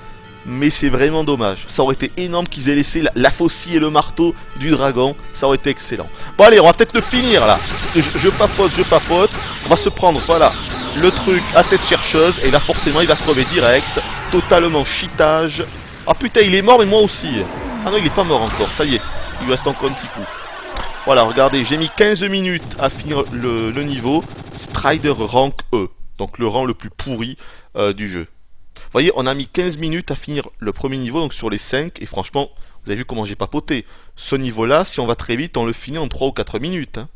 Mais c'est vraiment dommage. Ça aurait été énorme qu'ils aient laissé la faucille et le marteau du dragon. Ça aurait été excellent. Bon allez, on va peut-être le finir là. Parce que je papote. On va se prendre, voilà, le truc à tête chercheuse. Et là forcément il va crever direct. Totalement cheatage. Ah putain, il est mort mais moi aussi. Ah non, il est pas mort encore, ça y est. Il lui reste encore un petit coup. Voilà, regardez, j'ai mis 15 minutes à finir le niveau. Strider rank E. Donc le rang le plus pourri du jeu. Vous voyez, on a mis 15 minutes à finir le premier niveau, donc sur les 5, et franchement, vous avez vu comment j'ai papoté. Ce niveau-là, si on va très vite, on le finit en 3 ou 4 minutes. Hein.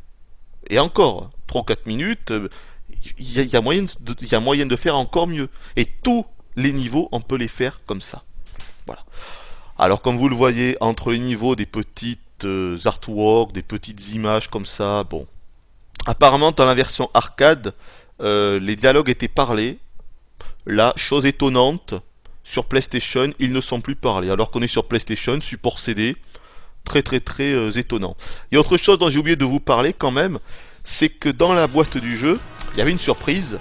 Et encore, 3 ou 4 minutes, il y a moyen de faire encore mieux. Et tous les niveaux, on peut les faire comme ça. Voilà. Alors, comme vous le voyez, entre les niveaux, des petites artworks, des petites images comme ça, bon. Apparemment, dans la version arcade, les dialogues étaient parlés. Là, chose étonnante, sur PlayStation, ils ne sont plus parlés. Alors qu'on est sur PlayStation, support CD, très étonnant. Et autre chose dont j'ai oublié de vous parler quand même, c'est que dans la boîte du jeu, il y avait une surprise,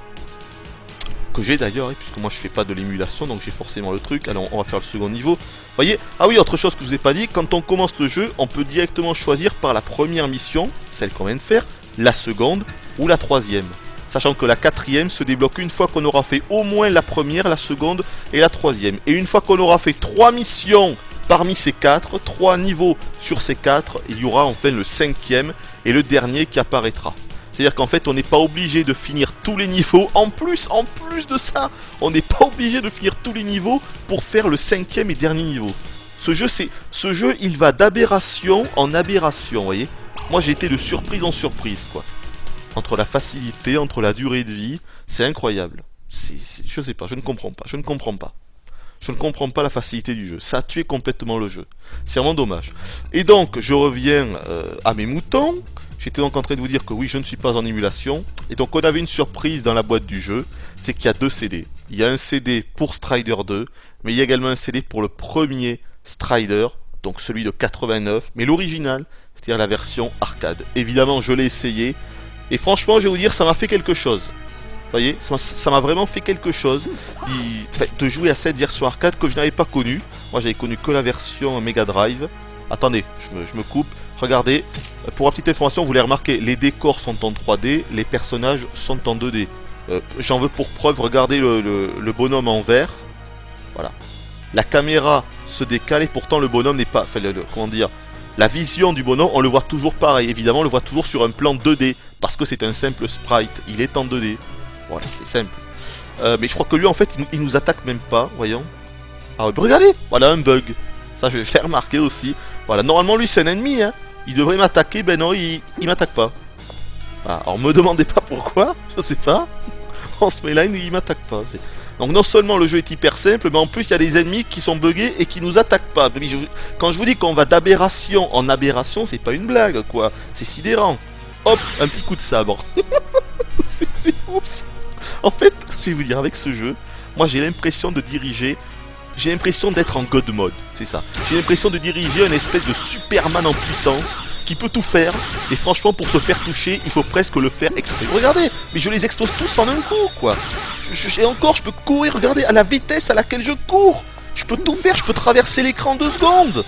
que j'ai d'ailleurs, puisque moi je fais pas de l'émulation, donc j'ai forcément le truc. Alors on va faire le second niveau. Vous voyez, ah oui, autre chose que je vous ai pas dit, quand on commence le jeu, on peut directement choisir par la première mission, celle qu'on vient de faire, la seconde ou la troisième. Sachant que la quatrième se débloque une fois qu'on aura fait au moins la première, la seconde et la troisième. Et une fois qu'on aura fait 3 missions parmi ces 4, 3 niveaux sur ces 4, il y aura enfin le 5e et le dernier qui apparaîtra. C'est-à-dire qu'en fait on n'est pas obligé de finir tous les niveaux. En plus de ça, on n'est pas obligé de finir tous les niveaux pour faire le 5e et dernier niveau. Ce jeu il va d'aberration en aberration, vous voyez. Moi j'ai été de surprise en surprise, quoi. Entre la facilité, entre la durée de vie, c'est incroyable. Je sais pas, je ne comprends pas. Je ne comprends pas la facilité du jeu. Ça a tué complètement le jeu. C'est vraiment dommage. Et donc, je reviens à mes moutons. J'étais donc en train de vous dire que oui, je ne suis pas en émulation. Et donc, on avait une surprise dans la boîte du jeu. C'est qu'il y a 2 CD. Il y a un CD pour Strider 2, mais il y a également un CD pour le premier Strider, donc celui de 89, mais l'original, c'est-à-dire la version arcade. Évidemment, je l'ai essayé. Et franchement, je vais vous dire, ça m'a fait quelque chose. Vous voyez, ça m'a vraiment fait quelque chose de jouer à cette version arcade que je n'avais pas connue. Moi, j'avais connu que la version Mega Drive. Attendez, je me coupe. Regardez, pour la petite information, vous l'avez remarqué, les décors sont en 3D, les personnages sont en 2D. J'en veux pour preuve, regardez le bonhomme en vert. Voilà. La caméra se décale et pourtant le bonhomme n'est pas... Enfin, comment dire, la vision du bonhomme, on le voit toujours pareil. Évidemment, on le voit toujours sur un plan 2D. Parce que c'est un simple sprite, il est en 2D. Voilà, c'est simple. Mais je crois que lui, en fait, il nous attaque même pas, voyons. Ah ouais, regardez, voilà un bug. Ça, je l'ai remarqué aussi. Voilà, normalement, lui, c'est un ennemi, hein. Il devrait m'attaquer, ben non, il m'attaque pas. Voilà. Alors me demandez pas pourquoi, je sais pas. En ce mainline, il m'attaque pas. Donc non seulement le jeu est hyper simple, mais en plus il y a des ennemis qui sont buggés et qui nous attaquent pas. Quand je vous dis qu'on va d'aberration en aberration, c'est pas une blague quoi. C'est sidérant. Hop, un petit coup de sabre. C'est ouf. En fait, je vais vous dire, avec ce jeu, moi j'ai l'impression de diriger. J'ai l'impression d'être en God mode, c'est ça. J'ai l'impression de diriger une espèce de Superman en puissance qui peut tout faire. Et franchement, pour se faire toucher, il faut presque le faire exprès. Regardez, mais je les explose tous en un coup, quoi. Et encore, je peux courir, regardez, à la vitesse à laquelle je cours. Je peux tout faire, je peux traverser l'écran en 2 secondes.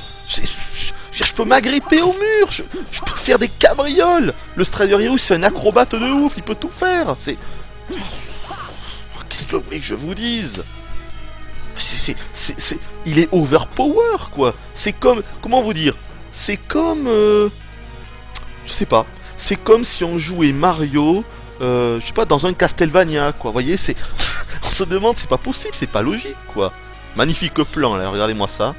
Je peux m'agripper au mur, je peux faire des cabrioles. Le Strider Hero, c'est un acrobate de ouf, il peut tout faire. Qu'est-ce que vous voulez que je vous dise? Il est overpower quoi. C'est comme, comment vous dire? C'est comme, je sais pas. C'est comme si on jouait Mario, je sais pas, dans un Castlevania quoi. Vous voyez, c'est, on se demande, c'est pas possible, c'est pas logique quoi. Magnifique plan là, regardez-moi ça.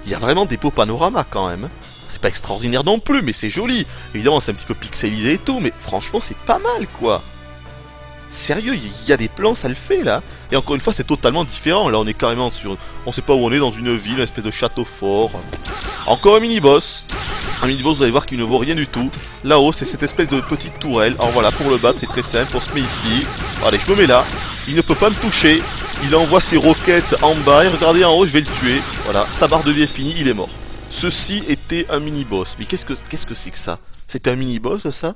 Il y a vraiment des beaux panoramas quand même. C'est pas extraordinaire non plus, mais c'est joli. Évidemment, c'est un petit peu pixelisé et tout, mais franchement, c'est pas mal quoi. Sérieux, il y a des plans, ça le fait là. Et encore une fois, c'est totalement différent. Là, on est carrément sur... On sait pas où on est, dans une ville, une espèce de château fort. Encore un mini-boss. Un mini-boss, vous allez voir qu'il ne vaut rien du tout. Là-haut, c'est cette espèce de petite tourelle. Alors voilà, pour le battre, c'est très simple. On se met ici. Allez, je me mets là. Il ne peut pas me toucher. Il envoie ses roquettes en bas. Et regardez en haut, je vais le tuer. Voilà, sa barre de vie est finie, il est mort. Ceci était un mini-boss. Mais qu'est-ce que c'est que ça? C'était un mini-boss, ça?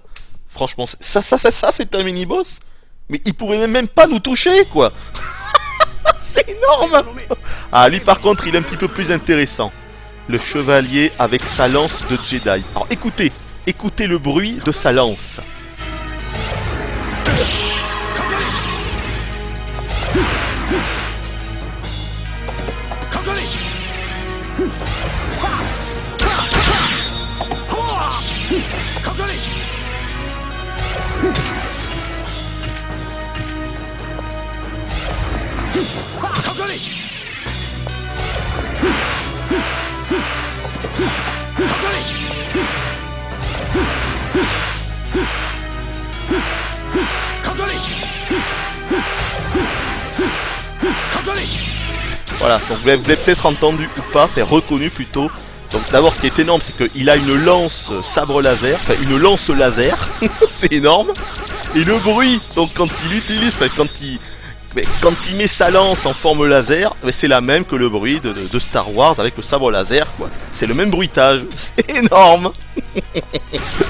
Franchement, ça, c'est un mini-boss? Mais il pouvait même pas nous toucher, quoi. C'est énorme. Ah, lui, par contre, il est un petit peu plus intéressant. Le chevalier avec sa lance de Jedi. Alors, écoutez le bruit de sa lance. Voilà, donc vous l'avez peut-être entendu ou pas, fait reconnu plutôt. Donc d'abord, ce qui est énorme, c'est qu'il a une lance sabre laser, enfin une lance laser, c'est énorme. Et le bruit, donc quand il utilise, enfin quand il met sa lance en forme laser, c'est la même que le bruit de Star Wars avec le sabre laser, quoi. C'est le même bruitage, c'est énorme.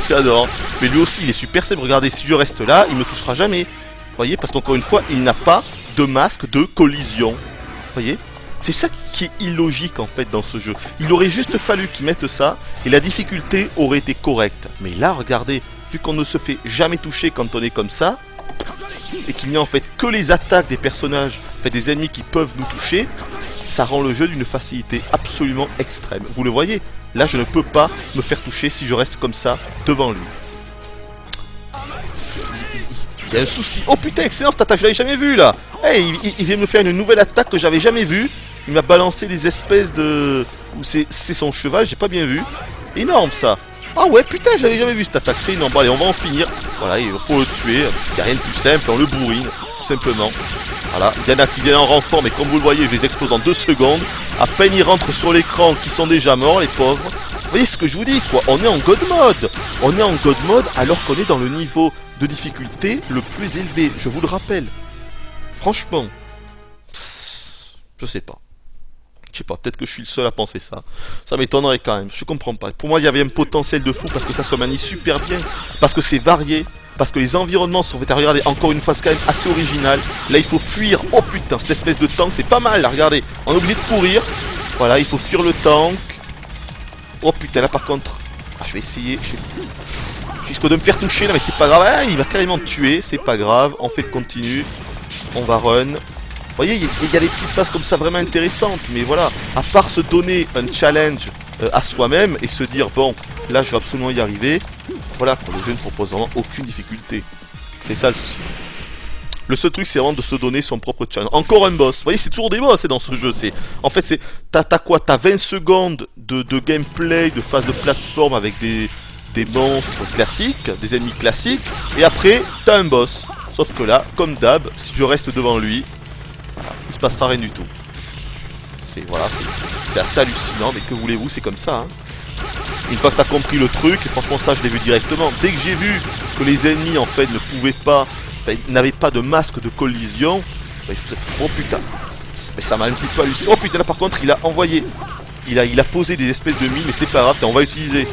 J'adore. Mais lui aussi, il est super simple. Regardez, si je reste là, il me touchera jamais. Vous voyez, parce qu'encore une fois, il n'a pas de masque de collision. Vous voyez? C'est ça qui est illogique en fait dans ce jeu. Il aurait juste fallu qu'ils mettent ça et la difficulté aurait été correcte. Mais là, regardez, vu qu'on ne se fait jamais toucher quand on est comme ça, et qu'il n'y a en fait que les attaques des personnages, en fait des ennemis qui peuvent nous toucher, ça rend le jeu d'une facilité absolument extrême. Vous le voyez, là je ne peux pas me faire toucher si je reste comme ça devant lui. Il y a un souci. Oh putain, excellent cette attaque, je l'avais jamais vu là. Hey, il vient me faire une nouvelle attaque que j'avais jamais vue. Il m'a balancé des espèces de... C'est son cheval, j'ai pas bien vu. Énorme ça. Ah ouais, putain, j'avais jamais vu cette attaque, c'est énorme. Bon, allez, on va en finir. Voilà, et pour le tuer, il n'y a rien de plus simple, on le bourrine, tout simplement. Voilà, il y en a qui viennent en renfort, mais comme vous le voyez, je les explose en 2 secondes. À peine ils rentrent sur l'écran, qui sont déjà morts, les pauvres. Vous voyez ce que je vous dis, quoi. On est en God mode. On est en God mode alors qu'on est dans le niveau de difficulté le plus élevé, je vous le rappelle. Franchement, je sais pas. Je sais pas, peut-être que je suis le seul à penser ça. Ça m'étonnerait quand même, je comprends pas. Pour moi, il y avait un potentiel de fou parce que ça se manie super bien, parce que c'est varié, parce que les environnements sont faits. Regardez, encore une fois, c'est quand même assez original. Là, il faut fuir. Oh putain, cette espèce de tank, c'est pas mal, là, regardez. On est obligé de courir. Voilà, il faut fuir le tank. Oh putain, là par contre. Ah, je vais essayer. Jusqu'au de me faire toucher, non mais c'est pas grave. Ah, il va carrément me tuer, c'est pas grave. On fait le continu. On va run. Vous voyez, il y a des petites phases comme ça vraiment intéressantes, mais voilà, à part se donner un challenge à soi-même et se dire, bon, là je vais absolument y arriver, voilà, le jeu ne propose vraiment aucune difficulté. C'est ça le souci. Le seul truc, c'est vraiment de se donner son propre challenge. Encore un boss, vous voyez, c'est toujours des boss dans ce jeu. En fait, t'as quoi? T'as 20 secondes de gameplay, de phase de plateforme avec des des monstres classiques, des ennemis classiques, et après, t'as un boss. Sauf que là, comme d'hab, si je reste devant lui, voilà, il se passera rien du tout. C'est assez hallucinant, mais que voulez-vous, c'est comme ça. Hein. Une fois que t'as compris le truc, et franchement ça je l'ai vu directement, dès que j'ai vu que les ennemis en fait ne pouvaient pas, n'avaient pas de masque de collision, oh putain, mais ça m'a un petit peu halluciné. Oh putain, là par contre il a envoyé, il a posé des espèces de mines, mais c'est pas grave, on va utiliser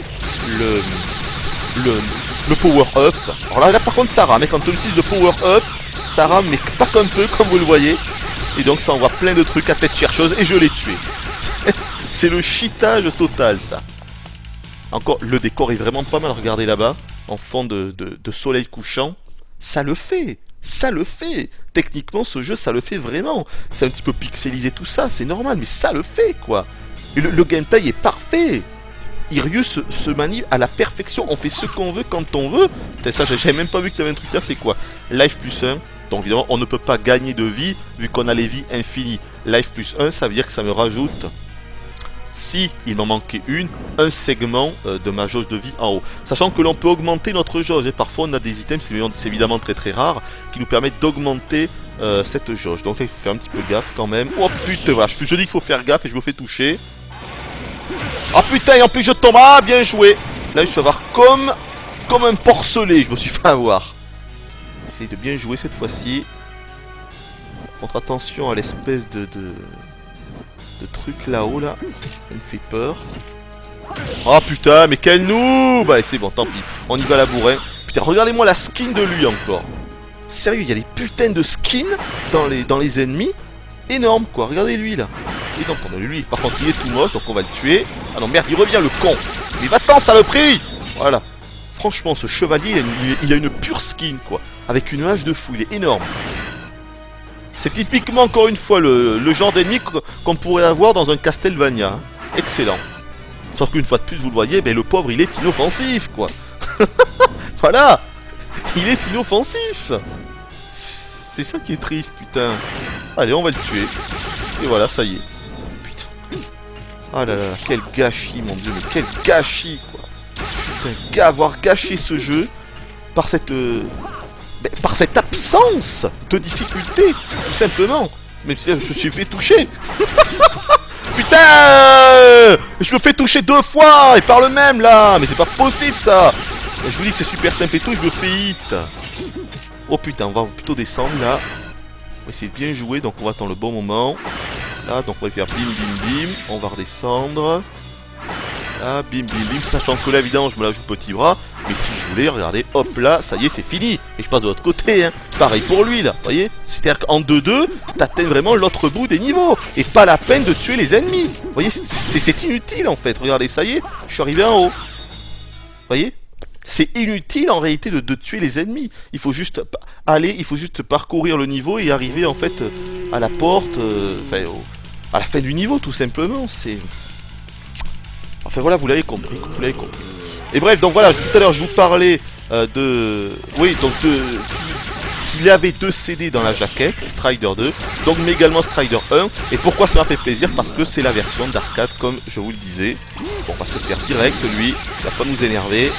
le power up. Alors là par contre ça rame, et quand on utilise le power up, ça rame mais pas qu'un peu comme vous le voyez, et donc ça envoie plein de trucs à tête chercheuse, et je l'ai tué. C'est le cheatage total ça. Encore, le décor est vraiment pas mal, regardez là-bas, en fond de soleil couchant. Ça le fait. Techniquement, ce jeu, ça le fait vraiment. C'est un petit peu pixelisé tout ça, c'est normal, mais ça le fait, quoi. Et le gameplay est parfait. Iryu se manie à la perfection, on fait ce qu'on veut quand on veut. Ça, j'avais même pas vu qu'il y avait un truc là, c'est quoi? Life plus 1, donc évidemment, on ne peut pas gagner de vie, vu qu'on a les vies infinies. Life plus 1, ça veut dire que ça me rajoute... Si il m'en manquait un segment de ma jauge de vie en haut. Sachant que l'on peut augmenter notre jauge. Et parfois on a des items, c'est évidemment très très rare, qui nous permettent d'augmenter cette jauge. Donc il faut faire un petit peu gaffe quand même. Oh putain, voilà, je dis qu'il faut faire gaffe et je me fais toucher. Ah putain, et en plus je tombe. Ah, bien joué. Là je vais avoir comme un porcelet, je me suis fait avoir. J'essaie de bien jouer cette fois-ci. Contre attention à l'espèce de truc là-haut là, ça me fait peur. Oh putain, mais quel noob! Bah c'est bon, tant pis, on y va à la bourrin. Putain, regardez-moi la skin de lui encore. Sérieux, il y a des putains de skins dans les ennemis. Énorme quoi, regardez lui là. Et donc on a lui, par contre il est tout moche, donc on va le tuer. Ah non merde, il revient le con. Mais va-t'en saloperie! Voilà. Franchement, ce chevalier, il a une pure skin quoi. Avec une hache de fou, il est énorme. C'est typiquement, encore une fois, le genre d'ennemi qu'on pourrait avoir dans un Castlevania. Excellent. Sauf qu'une fois de plus, vous le voyez, ben, le pauvre, il est inoffensif, quoi. Voilà. Il est inoffensif. C'est ça qui est triste, putain. Allez, on va le tuer. Et voilà, ça y est. Putain. Ah là là, quel gâchis, mon dieu, mais quel gâchis, quoi. Putain, avoir gâché ce jeu par cette... par cette absence de difficulté, tout simplement. Même si là, je me suis fait toucher. Putain, je me fais toucher 2 fois, et par le même, là. Mais c'est pas possible, ça. Je vous dis que c'est super simple et tout, je me fais hit. Oh putain, on va plutôt descendre, là. On va essayer de bien jouer, donc on va attendre le bon moment. Là, donc on va faire bim, bim, bim. On va redescendre. Là, bim, bim, bim. Sachant que là, évidemment, je me la joue petit bras. Mais si je voulais, regardez, hop là, ça y est, c'est fini. Et je passe de l'autre côté, hein. Pareil pour lui, là, vous voyez. C'est-à-dire qu'en 2-2, t'atteins vraiment l'autre bout des niveaux. Et pas la peine de tuer les ennemis. Vous voyez, c'est inutile, en fait. Regardez, ça y est, je suis arrivé en haut. Vous voyez. C'est inutile, en réalité, de tuer les ennemis. Il faut juste aller, il faut juste parcourir le niveau et arriver, en fait, à la porte, à la fin du niveau, tout simplement. C'est... Enfin, voilà, vous l'avez compris, Et bref, donc voilà, tout à l'heure je vous parlais oui, donc qu'il y avait 2 CD dans la jaquette, Strider 2, donc mais également Strider 1. Et pourquoi ça m'a fait plaisir? Parce que c'est la version d'arcade, comme je vous le disais. Bon, on va se faire direct, lui, il va pas nous énerver.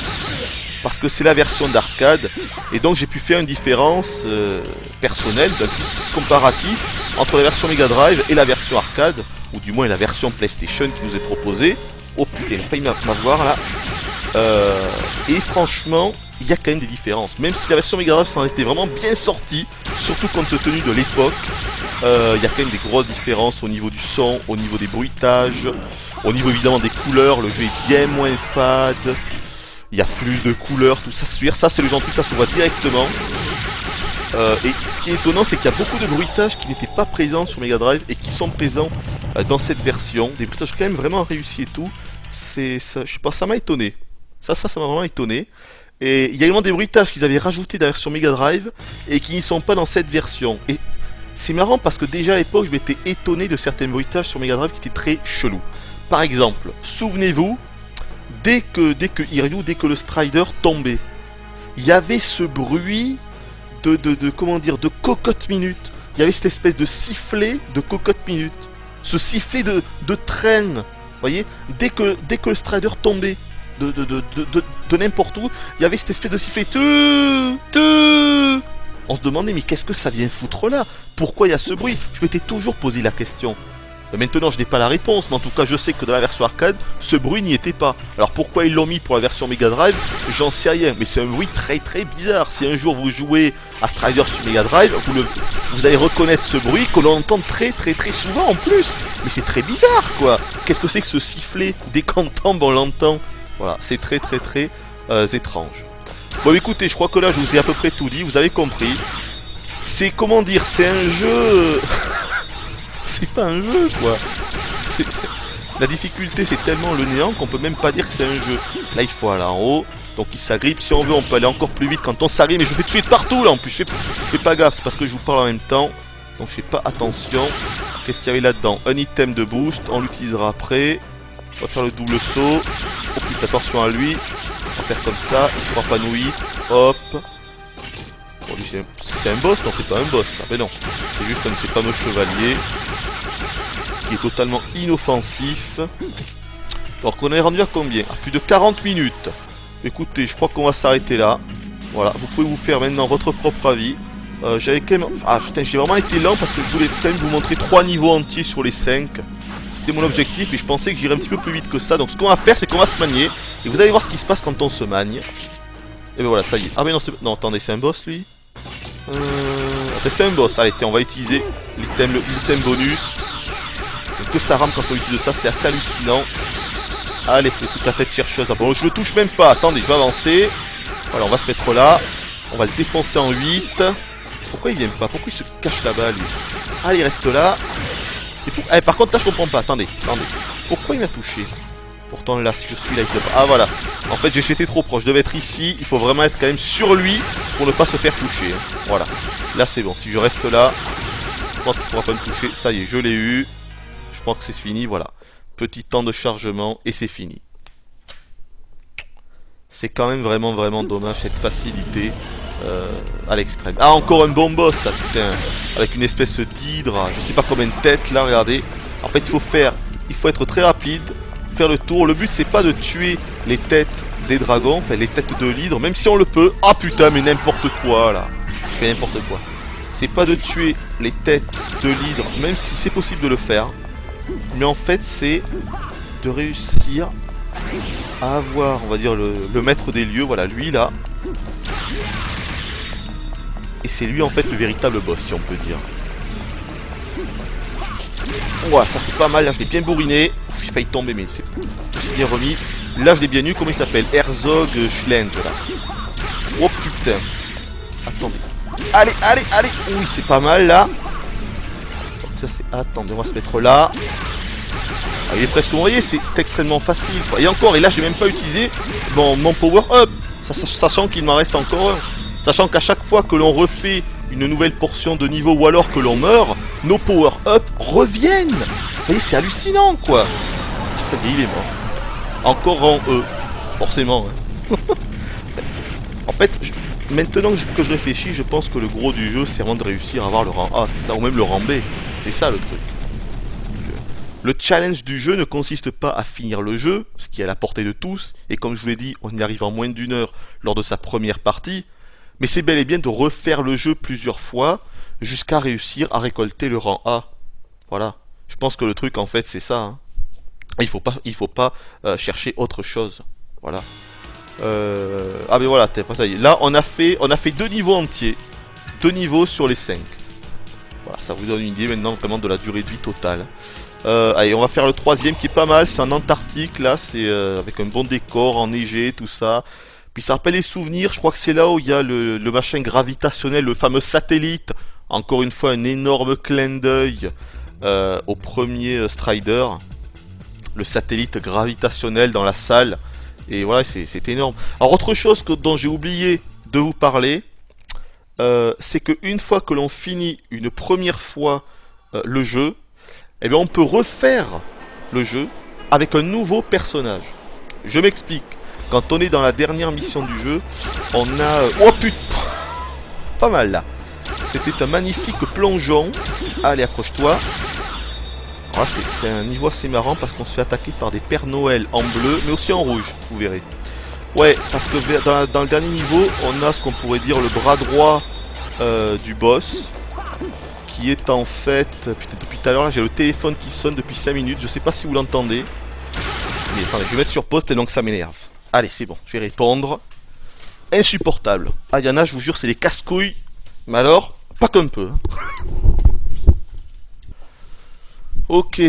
Parce que c'est la version d'arcade. Et donc j'ai pu faire une différence personnelle, d'un petit comparatif entre la version Mega Drive et la version arcade, ou du moins la version PlayStation qui nous est proposée. Oh putain, il a failli m'avoir là. Et franchement, il y a quand même des différences. Même si la version Mega Drive s'en était vraiment bien sortie, surtout compte tenu de l'époque, il y a quand même des grosses différences au niveau du son, au niveau des bruitages, au niveau évidemment des couleurs. Le jeu est bien moins fade. Il y a plus de couleurs, tout ça. Ça, c'est le genre de truc, ça se voit directement. Et ce qui est étonnant, c'est qu'il y a beaucoup de bruitages qui n'étaient pas présents sur Mega Drive et qui sont présents dans cette version. Des bruitages quand même vraiment réussis et tout. Ça, je sais pas, ça m'a étonné. Ça m'a vraiment étonné. Et il y a également des bruitages qu'ils avaient rajoutés dans la version Mega Drive et qui n'y sont pas dans cette version. Et c'est marrant parce que déjà à l'époque, je m'étais étonné de certains bruitages sur Mega Drive qui étaient très chelous. Par exemple, souvenez-vous, dès que Iryu, dès que le Strider tombait, il y avait ce bruit comment dire, de cocotte minute. Il y avait cette espèce de sifflet de cocotte minute. Ce sifflet de traîne. Vous voyez, dès que le Strider tombait, de n'importe où. Il y avait cette espèce de sifflet. On se demandait, mais qu'est-ce que ça vient foutre là? Pourquoi il y a ce bruit? Je m'étais toujours posé la question. Maintenant, je n'ai pas la réponse, mais en tout cas, je sais que dans la version arcade, ce bruit n'y était pas. Alors pourquoi ils l'ont mis pour la version Mega Drive, j'en sais rien, mais c'est un bruit très très bizarre. Si un jour vous jouez à Strider sur Mega Drive, vous allez reconnaître ce bruit que l'on entend très très très souvent en plus. Mais c'est très bizarre, quoi. Qu'est-ce que c'est que ce sifflet? Dès qu'on tombe, on l'entend. Voilà, c'est très très très étrange. Bon, écoutez, je crois que là, je vous ai à peu près tout dit, vous avez compris. C'est, comment dire, c'est un jeu... c'est pas un jeu, quoi. La difficulté, c'est tellement le néant qu'on peut même pas dire que c'est un jeu. Là, il faut aller en haut, donc il s'agrippe. Si on veut, on peut aller encore plus vite quand on s'agrippe. Mais je fais tuer de partout, là, en plus. Je fais pas gaffe, c'est parce que je vous parle en même temps. Donc, je fais pas attention. Qu'est-ce qu'il y avait là-dedans? Un item de boost, on l'utilisera après. On va faire le double saut. Oh putain, attention à lui. On va faire comme ça, il pourra pas nous hit. Hop. Bon, lui, c'est un boss? Non, c'est pas un boss, ça. Mais non, c'est juste un de ces fameux chevaliers qui est totalement inoffensif. Donc on est rendu à combien? À plus de 40 minutes. Écoutez, je crois qu'on va s'arrêter là. Voilà, vous pouvez vous faire maintenant votre propre avis. J'avais quand même... Ah putain, j'ai vraiment été lent parce que je voulais quand même vous montrer 3 niveaux entiers sur les 5. C'était mon objectif et je pensais que j'irais un petit peu plus vite que ça. Donc ce qu'on va faire, c'est qu'on va se manier. Et vous allez voir ce qui se passe quand on se magne. Et ben voilà, ça y est. Ah mais non, non attendez, c'est un boss lui. C'est un boss. Allez, tiens, on va utiliser l'item bonus. Donc, que ça rame quand on utilise ça, c'est assez hallucinant. Allez, toute la tête chercheuse. Ah, bon, je le touche même pas. Attendez, je vais avancer. Voilà, on va se mettre là. On va le défoncer en 8. Pourquoi il vient pas? Pourquoi il se cache là-bas, lui? Allez, il reste là. Et par contre, là, je comprends pas. Attendez. Pourquoi il m'a touché? Pourtant, là, si je suis là, il peut pas. Ah, voilà. En fait, j'étais trop proche. Je devais être ici. Il faut vraiment être quand même sur lui pour ne pas se faire toucher. Voilà. Là, c'est bon. Si je reste là, je pense qu'il pourra pas me toucher. Ça y est, je l'ai eu. Je pense que c'est fini. Voilà. Petit temps de chargement et c'est fini. C'est quand même vraiment dommage cette facilité à l'extrême. Ah, encore un bon boss, ça, putain. Avec une espèce d'hydre. Je sais pas combien de têtes, là, regardez. En fait, il faut être très rapide. Faire le tour. Le but, c'est pas de tuer les têtes des dragons, enfin les têtes de l'hydre, même si on le peut. Ah putain, mais n'importe quoi, là. Je fais n'importe quoi. C'est pas de tuer les têtes de l'hydre, même si c'est possible de le faire. Mais en fait, c'est de réussir à avoir, on va dire, le maître des lieux. Voilà, lui, là. Et c'est lui, en fait, le véritable boss, si on peut dire. Voilà, ça c'est pas mal, là je l'ai bien bourriné. J'ai failli tomber, mais c'est bien remis. Là je l'ai bien eu, comment il s'appelle? Herzog Schlenge, là. Oh putain. Attendez. Allez. Oui, c'est pas mal, là. Donc, ça c'est... Attendez, on va se mettre là. Ah, il est presque... Vous voyez, c'est extrêmement facile, quoi. Et encore, et là j'ai même pas utilisé mon power-up. Sachant qu'il m'en reste encore un. Sachant qu'à chaque fois que l'on refait une nouvelle portion de niveau ou alors que l'on meurt, nos power-up reviennent. Vous voyez, c'est hallucinant, quoi. Ça y est, il est mort. Encore en E. Forcément. Hein. En fait, maintenant que je réfléchis, je pense que le gros du jeu, c'est vraiment de réussir à avoir le rang A, c'est ça, ou même le rang B. C'est ça le truc. Le challenge du jeu ne consiste pas à finir le jeu, ce qui est à la portée de tous, et comme je vous l'ai dit, on y arrive en moins d'1 heure lors de sa première partie, mais c'est bel et bien de refaire le jeu plusieurs fois jusqu'à réussir à récolter le rang A. Voilà. Je pense que le truc en fait c'est ça. Hein. Il faut pas chercher autre chose. Voilà. Ah mais voilà, ça y est. Là on a fait 2 niveaux entiers. 2 niveaux sur les 5. Voilà, ça vous donne une idée maintenant vraiment de la durée de vie totale. Allez, on va faire le 3ème qui est pas mal. C'est en Antarctique là, c'est avec un bon décor enneigé, tout ça. Puis ça rappelle les souvenirs, je crois que c'est là où il y a le machin gravitationnel, le fameux satellite. Encore une fois, un énorme clin d'œil au premier Strider. Le satellite gravitationnel dans la salle. Et voilà, c'est énorme. Alors autre chose dont j'ai oublié de vous parler, c'est qu'une fois que l'on finit une première fois le jeu, eh bien on peut refaire le jeu avec un nouveau personnage. Je m'explique. Quand on est dans la dernière mission du jeu, on a... Oh putain! Pas mal là. C'était un magnifique plongeon. Allez, accroche-toi. Alors là, c'est un niveau assez marrant parce qu'on se fait attaquer par des Pères Noël en bleu, mais aussi en rouge, vous verrez. Ouais, parce que dans le dernier niveau, on a ce qu'on pourrait dire le bras droit du boss, qui est en fait... Putain, depuis tout à l'heure, j'ai le téléphone qui sonne depuis 5 minutes, je sais pas si vous l'entendez. Mais attendez, je vais mettre sur pause tellement que ça m'énerve. Allez, c'est bon, je vais répondre. Insupportable. Ah, y'en a, je vous jure, c'est des casse-couilles. Mais alors, pas qu'un peu. Ok,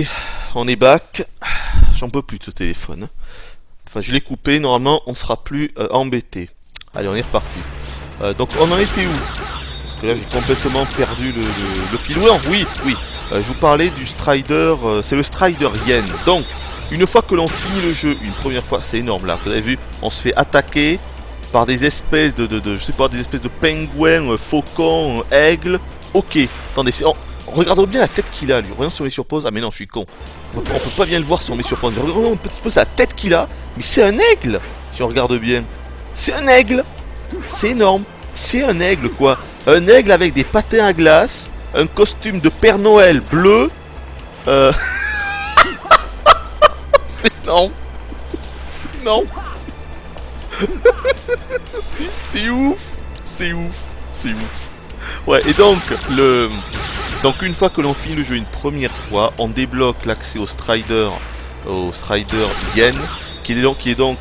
on est back. J'en peux plus de ce téléphone. Enfin, je l'ai coupé, normalement, on sera plus embêté. Allez, on est reparti. Donc, on en était où? Parce que là, j'ai complètement perdu le fil. Oui. Je vous parlais du Strider, c'est le Strider Yen. Donc, une fois que l'on finit le jeu, une première fois, c'est énorme là, vous avez vu, on se fait attaquer par des espèces je sais pas, des espèces de pingouins, faucons, aigles. Ok, attendez, regardons bien la tête qu'il a lui, regardons si on met sur pause, ah mais non, je suis con. On peut pas bien le voir si on met sur pause, regardons un petit peu la tête qu'il a, mais c'est un aigle, si on regarde bien. C'est un aigle, c'est énorme, c'est un aigle quoi. Un aigle avec des patins à glace, un costume de Père Noël bleu, c'est énorme. C'est énorme. C'est ouf. C'est ouf. Ouais, et donc, une fois que l'on finit le jeu une première fois, on débloque l'accès au Strider Yen, qui est donc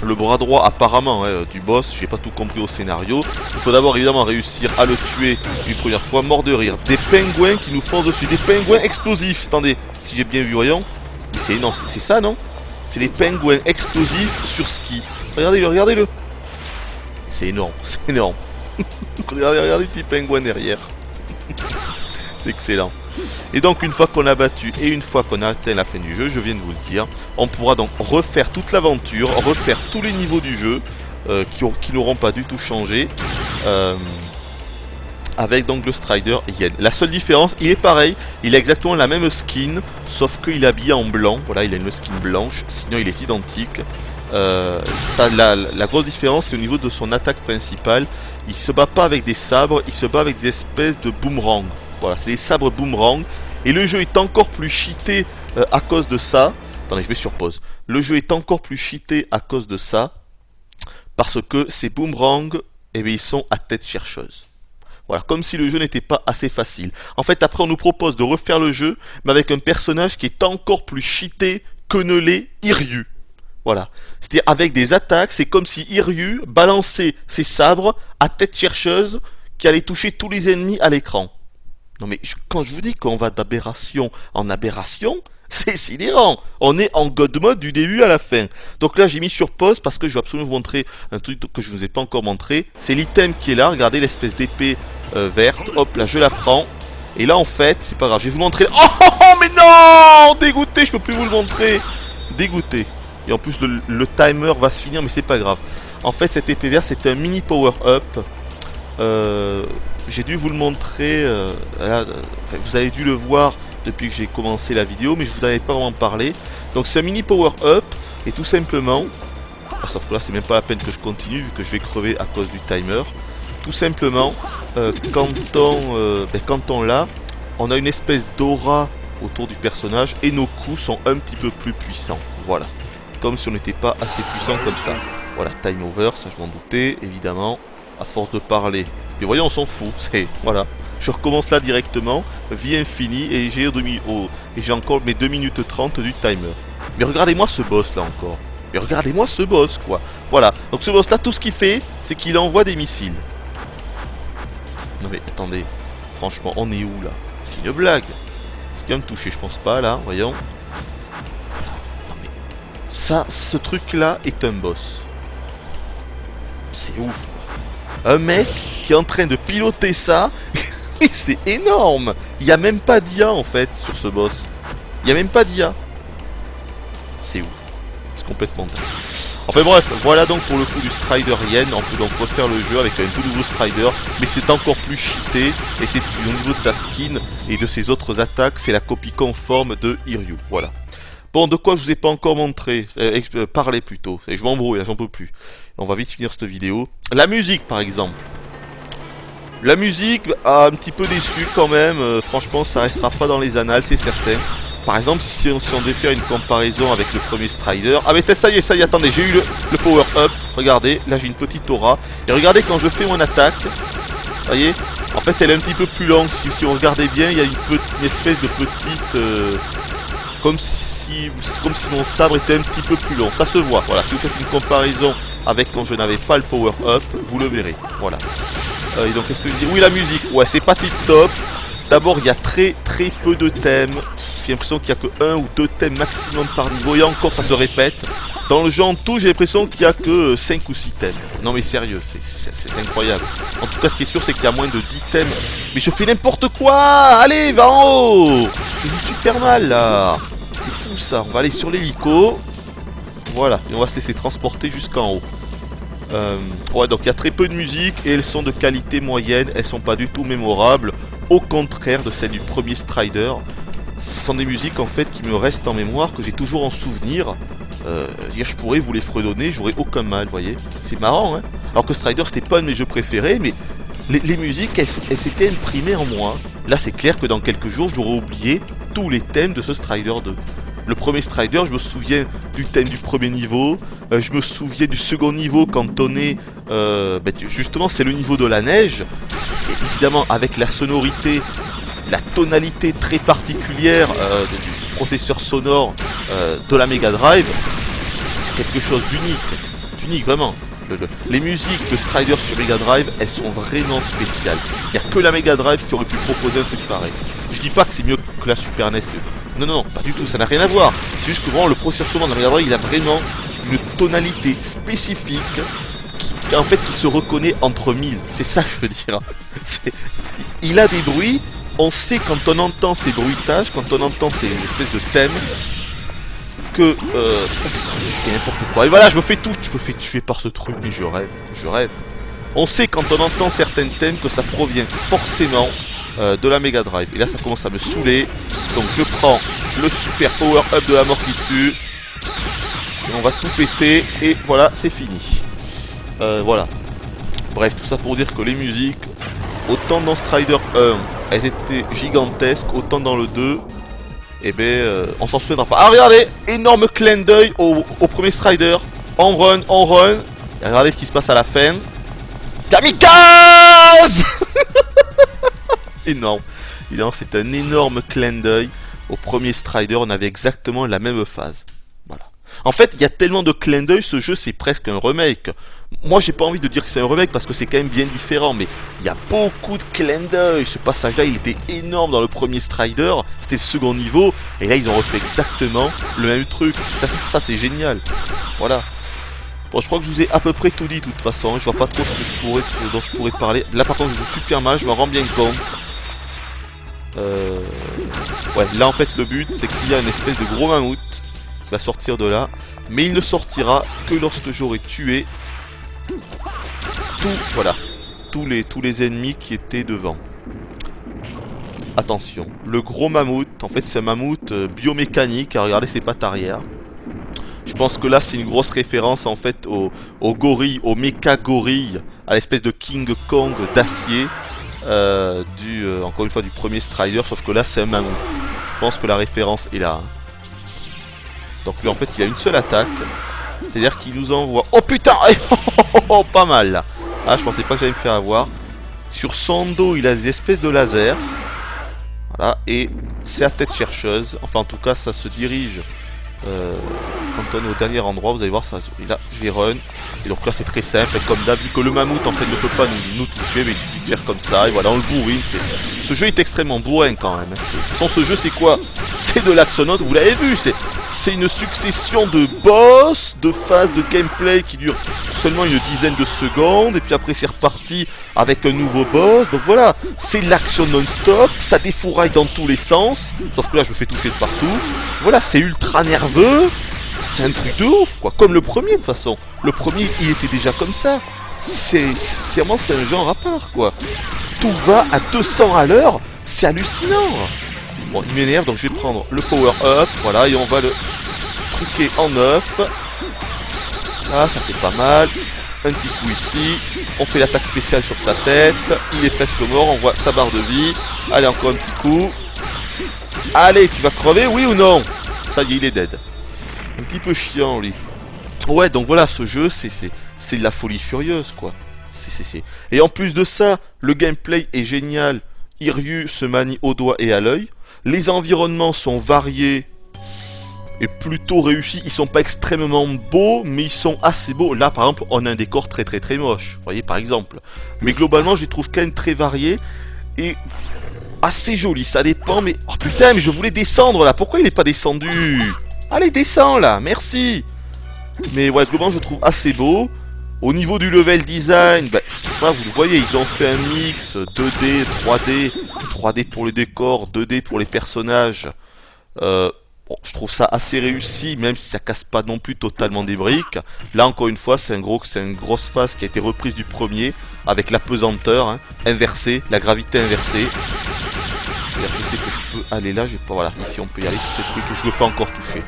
le bras droit apparemment du boss. J'ai pas tout compris au scénario. Il faut d'abord évidemment réussir à le tuer une première fois, mort de rire. Des pingouins qui nous foncent dessus, des pingouins explosifs. Attendez, si j'ai bien vu, voyons. Mais c'est ça non? C'est des pingouins explosifs sur ski. Regardez-le. C'est énorme. regardez les petits pingouins derrière. C'est excellent. Et donc une fois qu'on a battu et une fois qu'on a atteint la fin du jeu, je viens de vous le dire, on pourra donc refaire toute l'aventure, refaire tous les niveaux du jeu qui n'auront pas du tout changé. Avec donc le Strider Yen. La seule différence, il est pareil, il a exactement la même skin, sauf qu'il est habillé en blanc. Voilà, il a une skin blanche, sinon il est identique. La grosse différence, c'est au niveau de son attaque principale. Il se bat pas avec des sabres, il se bat avec des espèces de boomerangs. Voilà, c'est des sabres boomerangs. Et le jeu est encore plus cheaté à cause de ça. Attendez, je vais sur pause. Le jeu est encore plus cheaté à cause de ça, parce que ces boomerangs, eh bien, ils sont à tête chercheuse. Voilà, comme si le jeu n'était pas assez facile. En fait, après, on nous propose de refaire le jeu, mais avec un personnage qui est encore plus cheaté que ne l'est Hiryu. Voilà. C'est-à-dire, avec des attaques, c'est comme si Hiryu balançait ses sabres à tête chercheuse qui allaient toucher tous les ennemis à l'écran. Non mais, quand je vous dis qu'on va d'aberration en aberration, c'est sidérant. On est en God mode du début à la fin. Donc là, j'ai mis sur pause parce que je vais absolument vous montrer un truc que je ne vous ai pas encore montré. C'est l'item qui est là. Regardez l'espèce d'épée verte. Hop, là, je la prends. Et là, en fait, c'est pas grave. Je vais vous montrer. Oh, mais non! Dégoûté, je peux plus vous le montrer. Dégoûté. Et en plus, le timer va se finir, mais c'est pas grave. En fait, cette épée verte, c'est un mini power-up. J'ai dû vous le montrer. Vous avez dû le voir depuis que j'ai commencé la vidéo, mais je vous en avais pas vraiment parlé. Donc c'est un mini power-up, et tout simplement, sauf que là c'est même pas la peine que je continue vu que je vais crever à cause du timer. Tout simplement, quand on l'a, on a une espèce d'aura autour du personnage et nos coups sont un petit peu plus puissants. Voilà, comme si on n'était pas assez puissant comme ça. Voilà, time over, ça je m'en doutais évidemment, à force de parler. Mais voyons, on s'en fout, voilà. Je recommence là directement, vie infinie, et j'ai encore mes 2 minutes 30 du timer. Mais regardez-moi ce boss là encore. Mais regardez-moi ce boss quoi. Voilà, donc ce boss là, tout ce qu'il fait, c'est qu'il envoie des missiles. Non mais attendez, franchement, on est où là? C'est une blague. Est-ce qu'il va me toucher? Je pense pas là, voyons. Voilà. Non mais ça, ce truc là est un boss. C'est ouf quoi. Un mec qui est en train de piloter ça. C'est énorme. Il n'y a même pas d'IA en fait sur ce boss. Il n'y a même pas d'IA. C'est ouf. C'est complètement dingue. Enfin bref, voilà donc pour le coup du Strider Yen. On peut donc refaire le jeu avec un tout nouveau Strider, mais c'est encore plus cheaté. Et c'est au niveau de sa skin et de ses autres attaques, c'est la copie conforme de Hiryu. Voilà. Bon, de quoi je vous ai pas encore montré, parlé plutôt. Et je m'embrouille, là j'en peux plus. On va vite finir cette vidéo. La musique par exemple. La musique a un petit peu déçu quand même, franchement ça restera pas dans les annales, c'est certain. Par exemple, si on devait faire une comparaison avec le premier Strider... Ah mais ça y est, attendez, j'ai eu le power up. Regardez, là j'ai une petite aura. Et regardez quand je fais mon attaque, vous voyez, en fait elle est un petit peu plus longue. Si on regardait bien, il y a une espèce de petite... comme si mon sabre était un petit peu plus long. Ça se voit, voilà. Si vous faites une comparaison avec quand je n'avais pas le power up, vous le verrez. Voilà. Et donc qu'est-ce que je dis? Oui, la musique, ouais, c'est pas tip top. D'abord, il y a très peu de thèmes. J'ai l'impression qu'il n'y a que 1 ou 2 thèmes maximum par niveau. Et encore, ça se répète. Dans le jeu en tout, j'ai l'impression qu'il n'y a que 5 ou 6 thèmes. Non mais sérieux, c'est incroyable. En tout cas, ce qui est sûr, c'est qu'il y a moins de 10 thèmes. Mais je fais n'importe quoi. Allez, va en haut. Je joue super mal, là. C'est fou, ça. On va aller sur l'hélico. Voilà, et on va se laisser transporter jusqu'en haut. Ouais, donc il y a très peu de musique et elles sont de qualité moyenne, elles sont pas du tout mémorables, au contraire de celles du premier Strider. Ce sont des musiques en fait qui me restent en mémoire, que j'ai toujours en souvenir. Je pourrais vous les fredonner, j'aurais aucun mal, vous voyez. C'est marrant, hein. Alors que Strider c'était pas un de mes jeux préférés, mais les musiques elles s'étaient imprimées en moi. Là c'est clair que dans quelques jours j'aurais oublié tous les thèmes de ce Strider 2. Le premier Strider, je me souviens du thème du premier niveau, je me souviens du second niveau quand on est... justement, c'est le niveau de la neige. Et évidemment, avec la sonorité, la tonalité très particulière du processeur sonore de la Mega Drive, c'est quelque chose d'unique, vraiment. Les musiques de Strider sur Mega Drive, elles sont vraiment spéciales. Il n'y a que la Mega Drive qui aurait pu proposer un truc pareil. Je dis pas que c'est mieux que la Super NES. Non, pas du tout, ça n'a rien à voir. C'est juste que vraiment le processeur sonore de la Mega Drive, il a vraiment une tonalité spécifique qui se reconnaît entre mille. C'est ça que je veux dire. Il a des bruits, on sait quand on entend ces bruitages, quand on entend ces espèces de thèmes, que je fais n'importe quoi. Et voilà, je me fais tuer par ce truc, mais je rêve. On sait quand on entend certains thèmes que ça provient forcément de la Mega Drive. Et là ça commence à me saouler. Donc je prends le super power up de la mort qui tue. Et on va tout péter. Et voilà, c'est fini. Voilà. Bref, tout ça pour dire que les musiques, autant dans Strider 1, elles étaient gigantesques, autant dans le 2, on s'en souviendra pas. Ah regardez, énorme clin d'œil au premier Strider. On run. Et regardez ce qui se passe à la fin. Kamikaze. Énorme. C'est un énorme clin d'œil au premier Strider, on avait exactement la même phase. Voilà. En fait, il y a tellement de clins d'œil, ce jeu c'est presque un remake. Moi j'ai pas envie de dire que c'est un remake parce que c'est quand même bien différent, mais il y a beaucoup de clins d'œil. Ce passage là il était énorme dans le premier Strider, c'était le second niveau, et là ils ont refait exactement le même truc. Ça c'est génial. Voilà. Bon, je crois que je vous ai à peu près tout dit de toute façon, je vois pas trop dont je pourrais parler. Là par contre je joue super mal, je m'en rends bien compte. Ouais, là en fait le but c'est qu'il y a une espèce de gros mammouth qui va sortir de là, mais il ne sortira que lorsque j'aurai tué tous les ennemis qui étaient devant. Attention, le gros mammouth, en fait c'est un mammouth biomécanique, regardez ses pattes arrière. Je pense que là c'est une grosse référence en fait au gorille, au méca gorille, à l'espèce de King Kong d'acier. Encore une fois du premier Strider, sauf que là c'est un mammouth. Je pense que la référence est là. Donc lui en fait il a une seule attaque, c'est à dire qu'il nous envoie... Oh putain. Pas mal là. Ah je pensais pas que j'allais me faire avoir. Sur son dos il a des espèces de lasers. Voilà, et c'est à tête chercheuse. Enfin en tout cas ça se dirige quand on est au dernier endroit, vous allez voir ça. Et là je vais run. Et donc là c'est très simple, et comme d'hab, vu que le mammouth en fait ne peut pas nous toucher, mais il suffit de faire comme ça, et voilà on le bourrine. Ce jeu est extrêmement bourrin quand même. Sans ce jeu c'est quoi? C'est de l'Axonote, vous l'avez vu, c'est une succession de boss, de phases de gameplay qui durent seulement une dizaine de secondes, et puis après c'est reparti avec un nouveau boss. Donc voilà, c'est l'action non-stop, ça défouraille dans tous les sens, sauf que là je me fais toucher de partout. Voilà, c'est ultra nerveux, c'est un truc de ouf quoi, comme le premier de toute façon. Le premier il était déjà comme ça, c'est un genre à part quoi. Tout va à 200 à l'heure, c'est hallucinant. Bon, il m'énerve, donc je vais prendre le power up, voilà, et on va le truquer en neuf. Ah, ça c'est pas mal. Un petit coup ici. On fait l'attaque spéciale sur sa tête. Il est presque mort, on voit sa barre de vie. Allez, encore un petit coup. Allez, tu vas crever, oui ou non? Ça y est, il est dead. Un petit peu chiant, lui. Ouais, donc voilà, ce jeu, c'est de la folie furieuse, quoi. Et en plus de ça, le gameplay est génial. Hiryu se manie au doigt et à l'œil. Les environnements sont variés et plutôt réussis. Ils sont pas extrêmement beaux, mais ils sont assez beaux. Là, par exemple, on a un décor très très très moche. Vous voyez, par exemple. Mais globalement, je les trouve quand même très variés et assez jolis. Ça dépend, mais... Oh putain, mais je voulais descendre, là. Pourquoi il est pas descendu? Allez, descends, là. Merci. Mais ouais, globalement, je trouve assez beau. Au niveau du level design, bah, voilà, vous le voyez, ils ont fait un mix 2D, 3D, 3D pour le décor, 2D pour les personnages. Bon, je trouve ça assez réussi, même si ça casse pas non plus totalement des briques. Là, encore une fois, c'est une grosse phase qui a été reprise du premier, avec la pesanteur, hein, inversée, la gravité inversée. Je sais que je peux aller là, voilà, ici on peut y aller sur ce truc et je le fais encore toucher.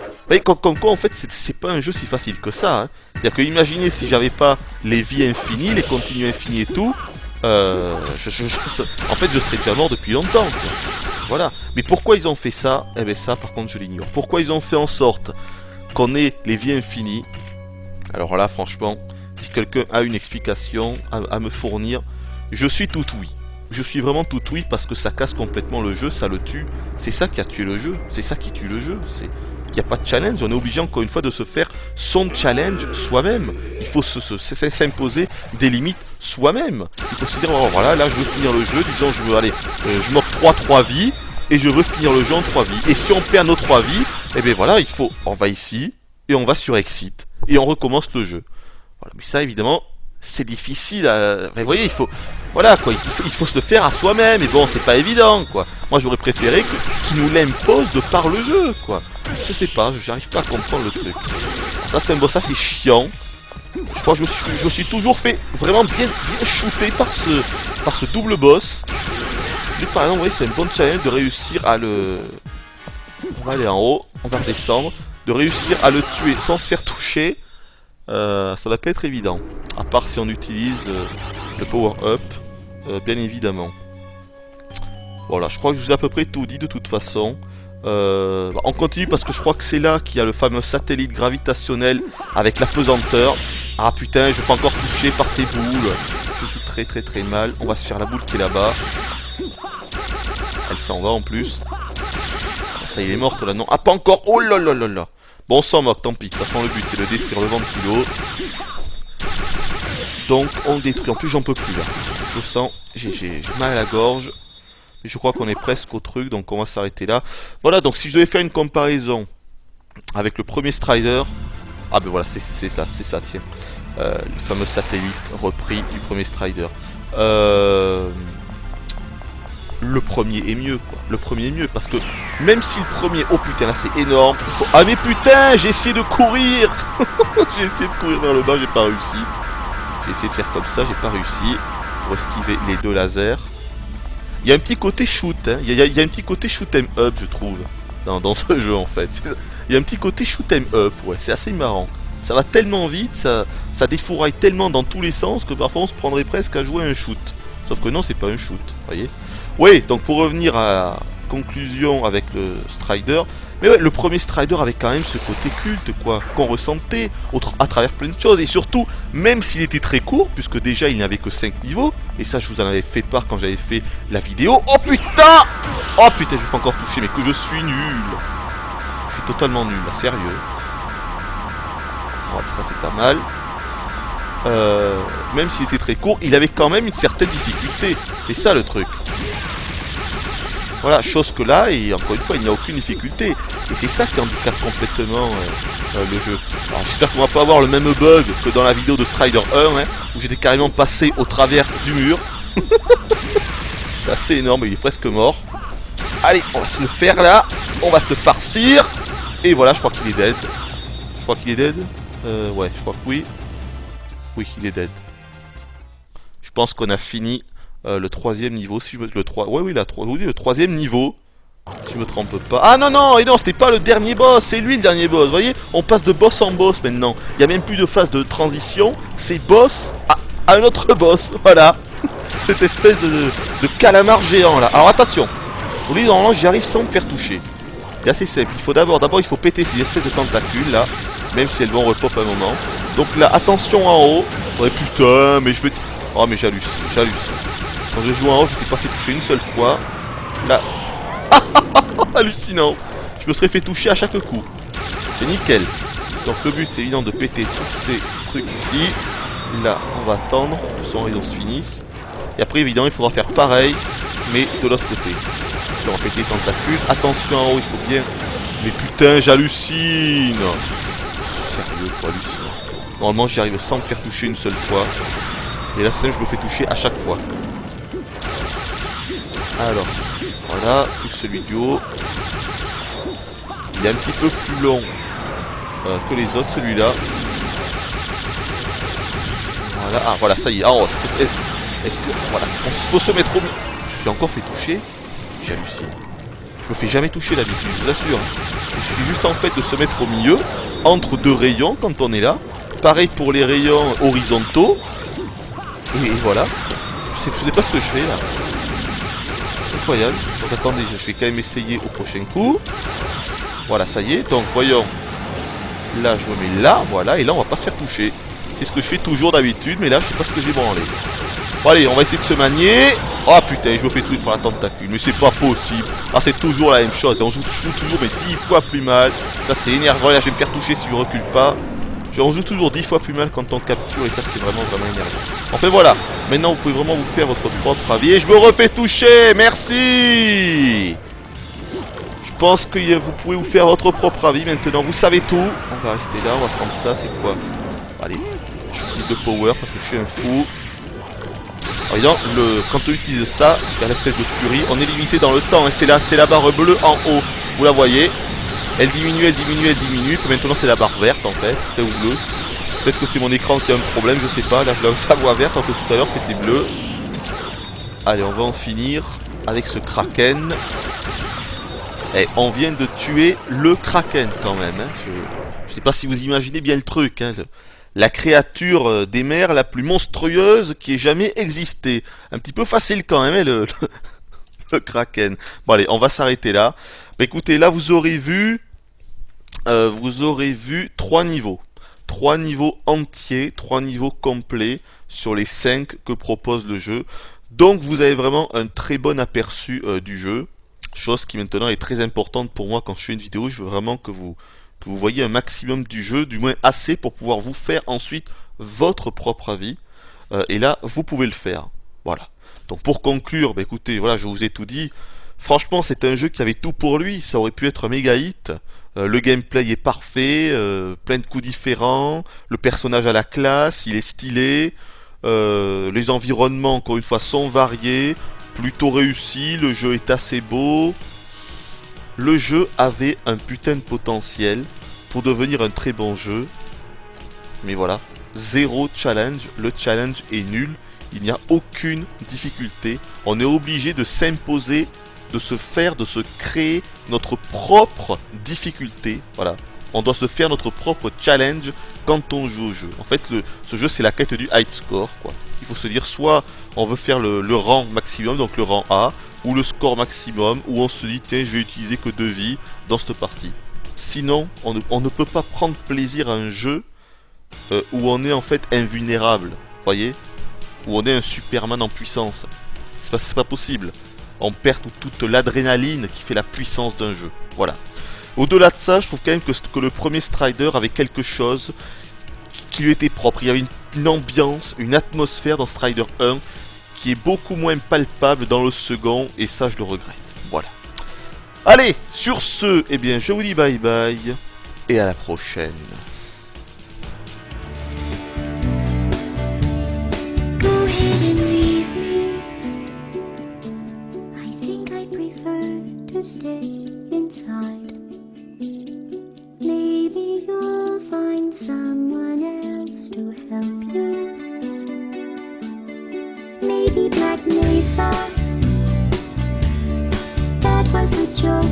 Vous voyez, comme quoi, en fait, c'est pas un jeu si facile que ça. Hein. C'est-à-dire que imaginez si j'avais pas les vies infinies, les continues infinies et tout, en fait, je serais déjà mort depuis longtemps. Quoi. Voilà. Mais pourquoi ils ont fait ça? Eh bien ça, par contre, je l'ignore. Pourquoi ils ont fait en sorte qu'on ait les vies infinies? Alors là, franchement, si quelqu'un a une explication à me fournir, je suis tout oui. Je suis vraiment tout oui parce que ça casse complètement le jeu, ça le tue. C'est ça qui a tué le jeu. C'est ça qui tue le jeu. Il n'y a pas de challenge, on est obligé encore une fois de se faire son challenge soi-même. Il faut s'imposer des limites soi-même. Il faut se dire, oh, voilà, là je veux finir le jeu, disons je veux aller, je m'octroie 3 vies et je veux finir le jeu en 3 vies. Et si on perd nos 3 vies, eh bien voilà, on va ici et on va sur Exit et on recommence le jeu. Voilà, mais ça évidemment, c'est difficile à... Vous voyez, voilà quoi, il faut se le faire à soi-même, et bon, c'est pas évident quoi. Moi j'aurais préféré qu'ils nous l'imposent de par le jeu quoi. Je sais pas, j'arrive pas à comprendre le truc. Ça c'est un boss, ça c'est chiant. Je crois que je me suis toujours fait vraiment bien shooter par ce double boss. Lui par exemple, vous voyez, c'est un bon challenge de réussir à le... On va aller en haut, on va redescendre. De réussir à le tuer sans se faire toucher. Ça va pas être évident. À part si on utilise le power-up, bien évidemment. Voilà, je crois que je vous ai à peu près tout dit de toute façon. On continue parce que je crois que c'est là qu'il y a le fameux satellite gravitationnel avec la pesanteur. Ah putain, je fais encore toucher par ces boules. Je suis très très très mal. On va se faire la boule qui est là-bas. Elle s'en va en plus. Ça y est, morte là, non? Ah, pas encore. Oh là là là là. Bon, on s'en moque, tant pis. De toute façon, le but c'est de détruire le ventilo. Donc, on le détruit. En plus, j'en peux plus là. Je sens, j'ai mal à la gorge. Je crois qu'on est presque au truc, donc on va s'arrêter là. Voilà, donc si je devais faire une comparaison avec le premier Strider... Ah ben voilà, c'est ça, tiens. Le fameux satellite repris du premier Strider. Le premier est mieux, quoi. Le premier est mieux, parce que même si le premier... Oh putain, là c'est énorme. Ah mais putain, j'ai essayé de courir. J'ai essayé de courir vers le bas, j'ai pas réussi. J'ai essayé de faire comme ça, j'ai pas réussi. Pour esquiver les deux lasers. Il y a un petit côté shoot, hein. Il y a un petit côté shoot 'em up, je trouve, dans ce jeu en fait. Il y a un petit côté shoot 'em up, ouais, c'est assez marrant. Ça va tellement vite, ça défouraille tellement dans tous les sens que parfois on se prendrait presque à jouer à un shoot. Sauf que non, c'est pas un shoot, voyez. Oui, donc pour revenir à la conclusion avec le Strider, mais ouais, le premier Strider avait quand même ce côté culte, quoi, qu'on ressentait à travers plein de choses, et surtout, même s'il était très court, puisque déjà il n'y avait que 5 niveaux, et ça je vous en avais fait part quand j'avais fait la vidéo. Oh putain! Oh putain, je me fais encore toucher, mais que je suis nul! Je suis totalement nul, là, sérieux. Voilà, ça c'est pas mal. Même s'il était très court, il avait quand même une certaine difficulté, c'est ça le truc. Voilà, chose que là, et encore une fois, il n'y a aucune difficulté. Et c'est ça qui handicape complètement le jeu. Alors j'espère qu'on va pas avoir le même bug que dans la vidéo de Strider 1, hein, où j'étais carrément passé au travers du mur. C'est assez énorme, il est presque mort. Allez, on va se le faire là. On va se le farcir. Et voilà, je crois qu'il est dead. Je crois qu'il est dead. Ouais, je crois que oui. Oui, il est dead. Je pense qu'on a fini... le troisième niveau, si je me... le troisième niveau, si je me trompe pas. Ah non, non, et non, c'était pas le dernier boss, c'est lui le dernier boss, vous voyez. On passe de boss en boss maintenant. Il n'y a même plus de phase de transition, c'est boss... Ah, à un autre boss, voilà. Cette espèce de calamar géant là. Alors attention, lui normalement j'y arrive sans me faire toucher. C'est assez simple, il faut d'abord il faut péter ces espèces de tentacules là, même si elles vont repop un moment. Donc là, attention en haut. Ouais putain, mais je vais... Oh mais j'hallucine. Quand je joue en haut, je t'ai pas fait toucher une seule fois. Là... hallucinant. Je me serais fait toucher à chaque coup. C'est nickel. Donc le but c'est évident de péter tous ces trucs ici. Là, on va attendre que son rayon se finisse. Et après, évidemment, il faudra faire pareil, mais de l'autre côté. On va péter les tentacules. Attention en haut, il faut bien... Mais putain, j'hallucine. Sérieux, quoi, hallucinant. Normalement, j'y arrive sans me faire toucher une seule fois. Et là, je me fais toucher à chaque fois. Alors, voilà, tout celui du haut. Il est un petit peu plus long que les autres, celui-là. Voilà, ah voilà, ça y est. Ah, voilà, il faut se mettre au milieu. Je suis encore fait toucher. J'hallucine. Je me fais jamais toucher d'habitude, je vous assure. Il suffit juste en fait de se mettre au milieu, entre deux rayons quand on est là. Pareil pour les rayons horizontaux. Et voilà. Je sais pas ce que je fais là. Incroyable. Donc attendez, je vais quand même essayer au prochain coup. Voilà, ça y est. Donc voyons. Là, je me mets là, voilà. Et là, on va pas se faire toucher. C'est ce que je fais toujours d'habitude, mais là, je sais pas ce que j'ai branlé. Bon, allez, on va essayer de se manier. Oh putain, je me fais truc par la tentacule. Mais c'est pas possible. Ah, c'est toujours la même chose. On joue toujours, mais 10 fois plus mal. Ça, c'est énervant. Là, je vais me faire toucher si je recule pas. On joue toujours 10 fois plus mal quand on capture. Et ça, c'est vraiment énervant. Enfin, voilà. Maintenant, vous pouvez vraiment vous faire votre propre avis. Et je me refais toucher. Merci. Je pense que vous pouvez vous faire votre propre avis. Maintenant, vous savez tout. On va rester là. On va prendre ça. C'est quoi? Allez. J'utilise le power parce que je suis un fou. Alors, évidemment, quand on utilise ça, c'est l'espèce de furie, on est limité dans le temps. Et c'est la barre bleue en haut. Vous la voyez. Elle diminue. Maintenant, c'est la barre verte en fait. C'est ou bleu. Peut-être que c'est mon écran qui a un problème, je sais pas. Là, je la vois verte, alors que tout à l'heure, c'était bleu. Allez, on va en finir avec ce kraken. Et on vient de tuer le kraken quand même. Hein. Je sais pas si vous imaginez bien le truc. Hein. La créature des mers la plus monstrueuse qui ait jamais existé. Un petit peu facile quand même, hein, le kraken. Bon allez, on va s'arrêter là. Bah, écoutez, là vous aurez vu 3 niveaux. 3 niveaux entiers, 3 niveaux complets sur les 5 que propose le jeu. Donc vous avez vraiment un très bon aperçu du jeu. Chose qui maintenant est très importante pour moi quand je fais une vidéo. Je veux vraiment que vous voyez un maximum du jeu, du moins assez pour pouvoir vous faire ensuite votre propre avis. Et là, vous pouvez le faire. Voilà. Donc pour conclure, bah écoutez, voilà, je vous ai tout dit. Franchement, c'est un jeu qui avait tout pour lui. Ça aurait pu être un méga hit. Le gameplay est parfait, plein de coups différents. Le personnage a la classe, il est stylé. Les environnements, encore une fois, sont variés. Plutôt réussi, le jeu est assez beau. Le jeu avait un putain de potentiel pour devenir un très bon jeu. Mais voilà, zéro challenge, le challenge est nul. Il n'y a aucune difficulté. On est obligé de s'imposer, de se créer notre propre difficulté. Voilà, on doit se faire notre propre challenge quand on joue au jeu. En fait, ce jeu c'est la quête du high score, quoi. Il faut se dire soit on veut faire le rang maximum, donc le rang A, ou le score maximum, où on se dit tiens je vais utiliser que 2 vies dans cette partie. Sinon on ne peut pas prendre plaisir à un jeu où on est en fait invulnérable, voyez, où on est un Superman en puissance. C'est pas possible. On perd toute l'adrénaline qui fait la puissance d'un jeu. Voilà. Au-delà de ça, je trouve quand même que le premier Strider avait quelque chose qui lui était propre. Il y avait une ambiance, une atmosphère dans Strider 1 qui est beaucoup moins palpable dans le second, et ça je le regrette. Voilà. Allez, sur ce, eh bien je vous dis bye bye, et à la prochaine. Go ahead and leave me. I think I prefer to stay inside. Maybe you'll find someone else to help you. Maybe Black Mesa. That was a joke.